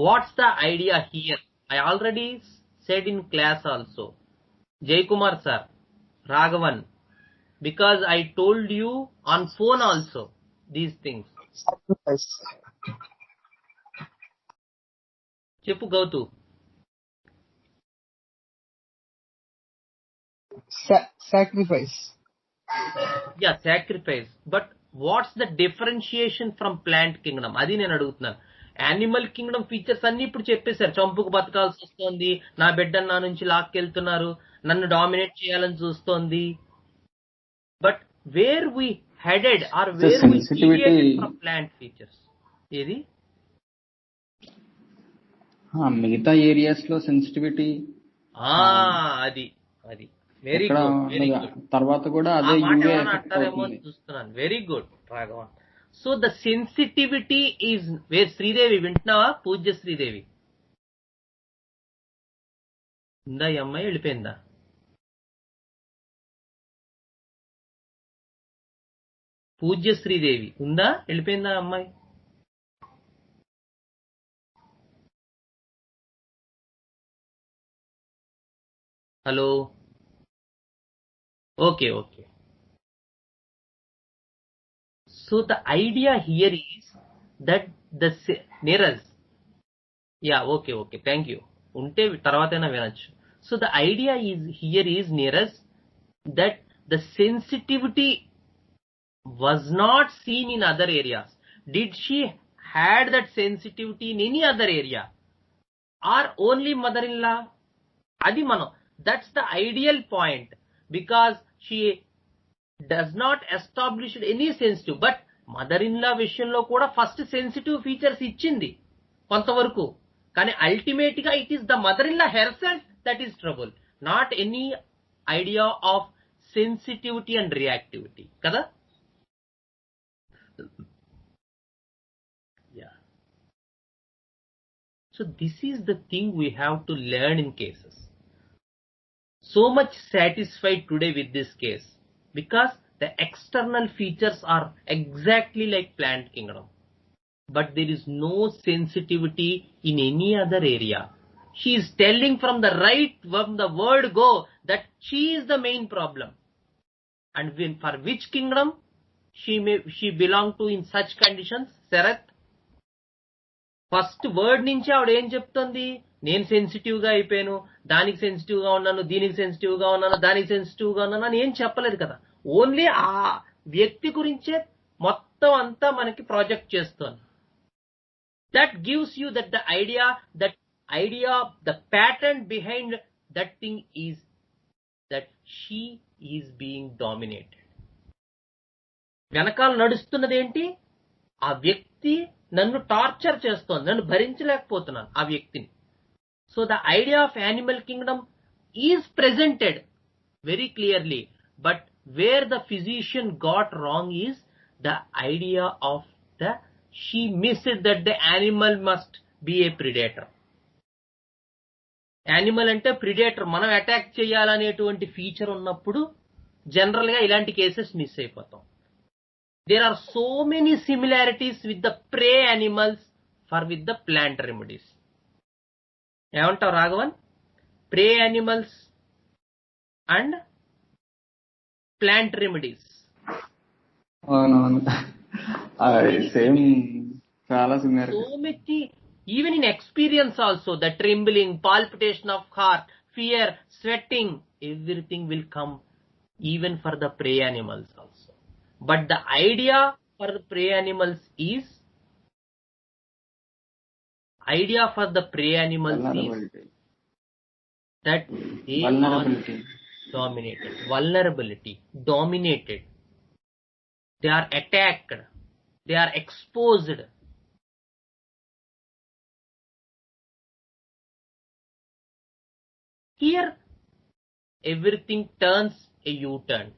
What's the idea here? I already said in class also. Jay Kumar sir, Raghavan, because I told you on phone also these things. Sacrifice. Cheppu Gautu. Sacrifice. Yeah, sacrifice. But what's the differentiation from plant kingdom? అది నేను అడుగుతున్నాను. Animal Kingdom features అన్ని ఇప్పుడు చెప్పేశారు. చంపుకు బతకాల్సి వస్తుంది, నా బిడ్డను నా నుంచి లాక్కెళ్తున్నారు, నన్ను డామినేట్ చేయాలని చూస్తోంది. But where we headed or where we deviated from plant features? ఏది మిగతా ఏరియాస్ లో సెన్సిటివిటీ అది అది వెరీ గుడ్, వెరీ గుడ్. తర్వాత కూడా అదే యూఏ ఎఫెక్ట్ అంటారేమో చూస్తున్నాను. Very good Raghavan. So the sensitivity is where. Sridevi వింటున్నావా? పూజ్య శ్రీదేవి ఉందా? ఈ అమ్మాయి వెళ్ళిపోయిందా? పూజ్య శ్రీదేవి ఉందా? వెళ్ళిపోయిందా అమ్మాయి? Hello Okay. So the idea here is that the nearest. Yeah, okay. Thank you. ఉంటే తర్వాతైనా వినొచ్చు. So the idea is here is nearest that the sensitivity was not seen in other areas. Did she had that sensitivity in any other area? Or only mother-in-law? Adi mano. That's the ideal point because she does not establish any sensitive. But mother-in-law విషయంలో కూడా first sensitive features ఇచ్చింది కొంతవరకు. కానీ ultimate గా it is the mother in law herself that is trouble, not any idea of sensitivity and reactivity కదా. So this is the thing we have to learn in cases. So much satisfied today with this case because the external features are exactly like plant kingdom, but there is no sensitivity in any other area. She is telling from the word go that she is the main problem, and for which kingdom she belong to in such conditions, Sarath? First word నుంచి ఆవిడ ఏం చెప్తుంది, నేను sensitive గా అయిపోయాను, దానికి sensitive గా ఉన్నాను, దీనికి సెన్సిటివ్ గా ఉన్నాను, దానికి సెన్సిటివ్ గా ఉన్నాను అని ఏం చెప్పలేదు కదా. ఓన్లీ ఆ వ్యక్తి గురించే మొత్తం అంతా మనకి ప్రాజెక్ట్ చేస్తుంది. That gives you that the idea the pattern behind that thing is that she is being dominated. వెనకాల నడుస్తున్నది ఏంటి, ఆ వ్యక్తి నన్ను టార్చర్ చేస్తోంది, నన్ను భరించలేకపోతున్నాను ఆ వ్యక్తిని. So the idea of animal Kingdom is presented very clearly, but where the physician got wrong is the idea of the she missed that the animal must be A predator. Animal అంటే predator, మనం attack చేయాలనేటువంటి feature ఉన్నప్పుడు general గా ఇలాంటి cases miss అయిపోతాం. There are so many similarities with the prey animals for with the plant remedies. ఏమంటావు Raghavan? Prey animals and plant remedies. అవునవును, same, చాలా similar. So many, even in experience also, the trembling, palpitation of heart, fear, sweating, everything will come even for the prey animals also. But the idea for the prey animals is that they are dominated, vulnerability, dominated. They are attacked, they are exposed. Here, everything turns a U-turn.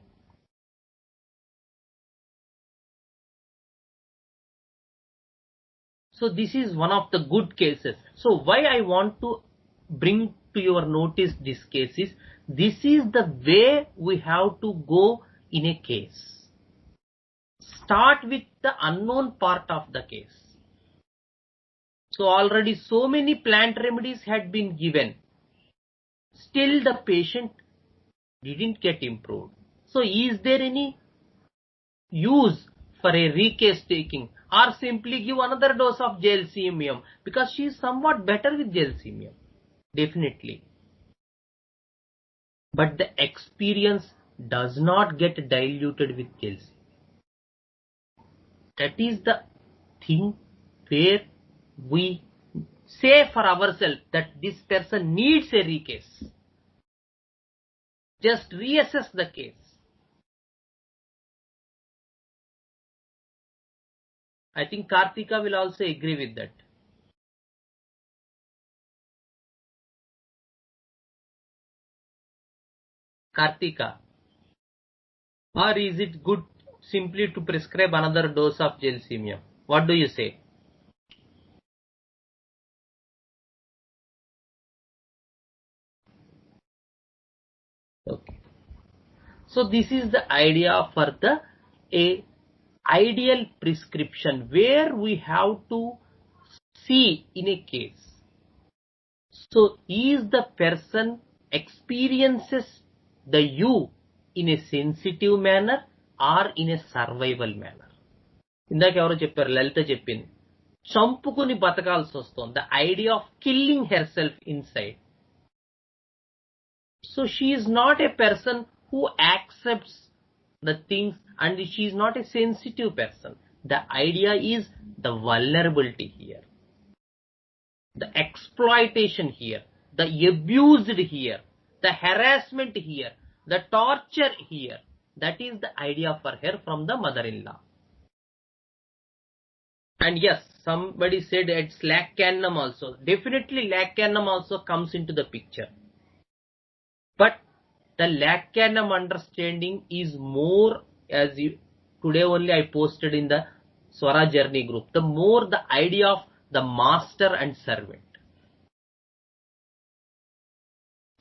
So this is one of the good cases. So why I want to bring to your notice this case is, this is the way we have to go in a case. Start with the unknown part of the case. So already so many plant remedies had been given. Still the patient didn't get improved. So is there any use for a recase taking, or simply give another dose of gelcimium, because she is somewhat better with gelcimium, definitely. But the experience does not get diluted with gelcimium. That is the thing where we say for ourselves that this person needs a recase. Just reassess the case. I think Karthika will also agree with that. Karthika, or is it good simply to prescribe another dose of gelcimium? What do you say? Okay. So this is the idea for the ideal prescription, where we have to see in a case. So is the person experiences the you in a sensitive manner or in a survival manner. ఇందాక ఎవరో చెప్పారు, లలిత చెప్పింది, చంపుకుని బతకాల్సి వస్తుంది. The idea of killing herself inside. So she is not a person who accepts the things, and she is not a sensitive person. The idea is the vulnerability here, the exploitation here, the abused here, the harassment here, the torture here. That is the idea for her from the mother-in-law. And yes, somebody said it's Lacanum also. Definitely Lacanum also comes into the picture. But the Lacanum understanding is more, as you, today only I posted in the Swara Journey group, the more the idea of the master and servant.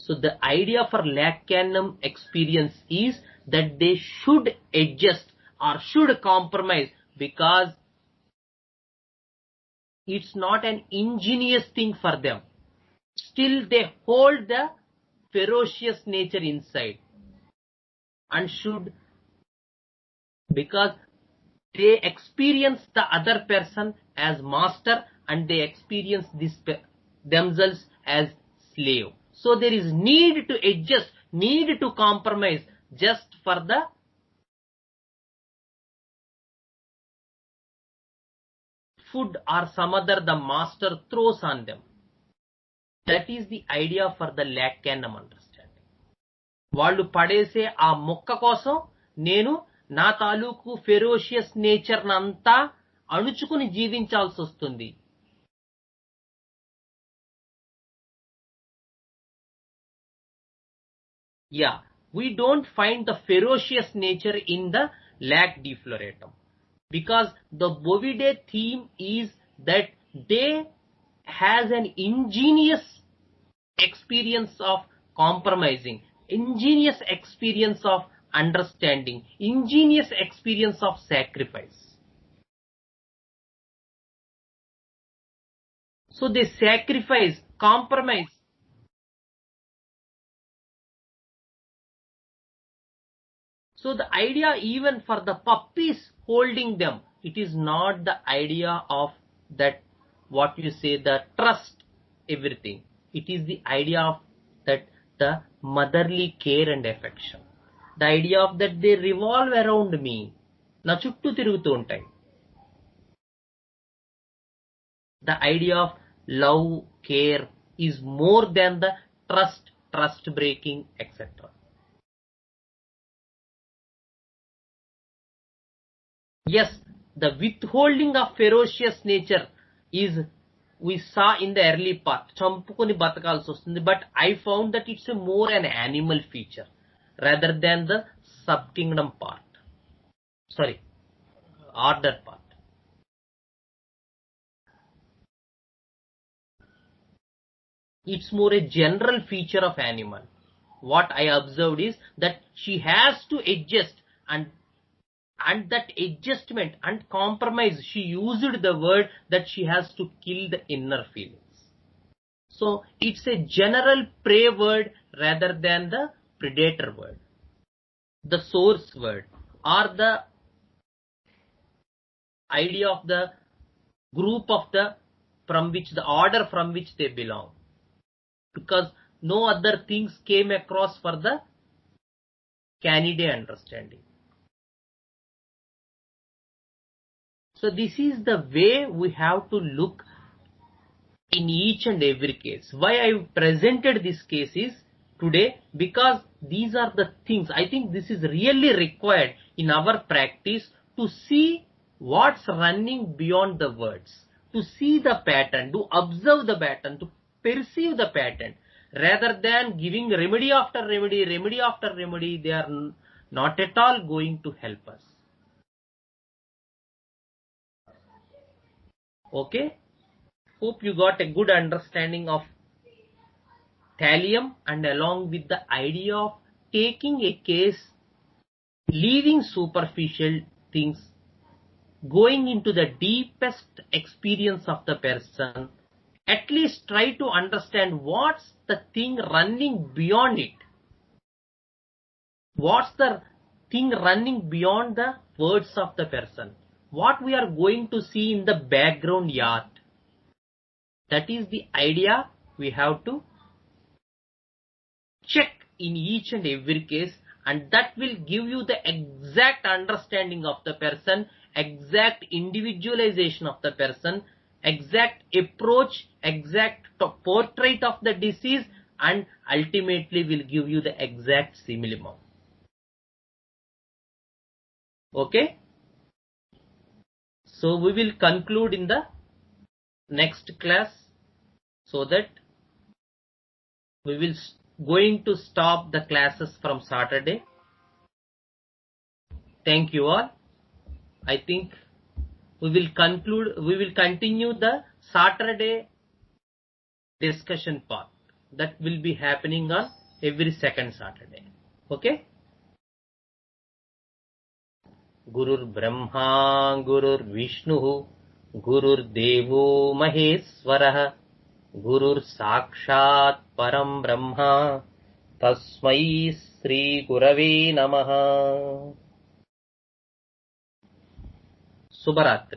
So the idea for Lacanum experience is that they should adjust or should compromise, because it's not an ingenious thing for them. Still they hold the ferocious nature inside, and should, because they experience the other person as master and they experience this themselves as slave. So there is need to adjust, need to compromise just for the food or some other the master throws on them. That is the idea for the Lacanum understanding. వాళ్ళు పడేసే ఆ మొక్క కోసం నేను నా తాలూకు ferocious nature నంతా అణుచుకుని జీవించాల్సి వస్తుంది. Yeah, we don't find the ferocious nature in the lac defloratum, because the Bovidae theme is that they has an ingenious experience of compromising, ingenious experience of understanding, ingenious experience of sacrifice. So they sacrifice, compromise. So the idea even for the puppies holding them, it is not the idea of that, what you say, the trust everything. It is the idea of that the motherly care and affection. The idea of that they revolve around me, na chuttu tirugutu untai. The idea of love, care is more than the trust breaking, etc. Yes, the withholding of ferocious nature is, we saw in the early part, champukuni batakalsi vastundi, but I found that it's a more an animal feature rather than the subkingdom part. Sorry, order part. It's more a general feature of animal. What I observed is that she has to adjust, and that adjustment and compromise, she used the word that she has to kill the inner feelings. So it's a general prey word rather than the predator word, the source word, or the idea of the group of the, from which the order from which they belong, because no other things came across for the Canidae understanding. So this is the way we have to look in each and every case. Why I presented this case is today, because these are the things I think this is really required in our practice, to see what's running beyond the words, to see the pattern, to observe the pattern, to perceive the pattern, rather than giving remedy after remedy, remedy after remedy. They are not at all going to help us. Okay, hope you got a good understanding of Thallium, and along with the idea of taking a case, leaving superficial things, going into the deepest experience of the person, at least try to understand what's the thing running beyond it. What's the thing running beyond the words of the person? What we are going to see in the background yard? That is the idea we have to check in each and every case, and that will give you the exact understanding of the person, exact individualization of the person, exact approach, exact portrait of the disease, and ultimately will give you the exact simillimum. Okay? So we will conclude in the next class, so that we will going to stop the classes from Saturday. Thank you all. I think we will continue the Saturday discussion part. That will be happening on every second Saturday. Okay? Gurur Brahma, Gurur Vishnu, Gurur Devo Maheswarah, Gurur Sakshat Param Brahma, Tasmai Sri Gurave Namaha. Subharatri.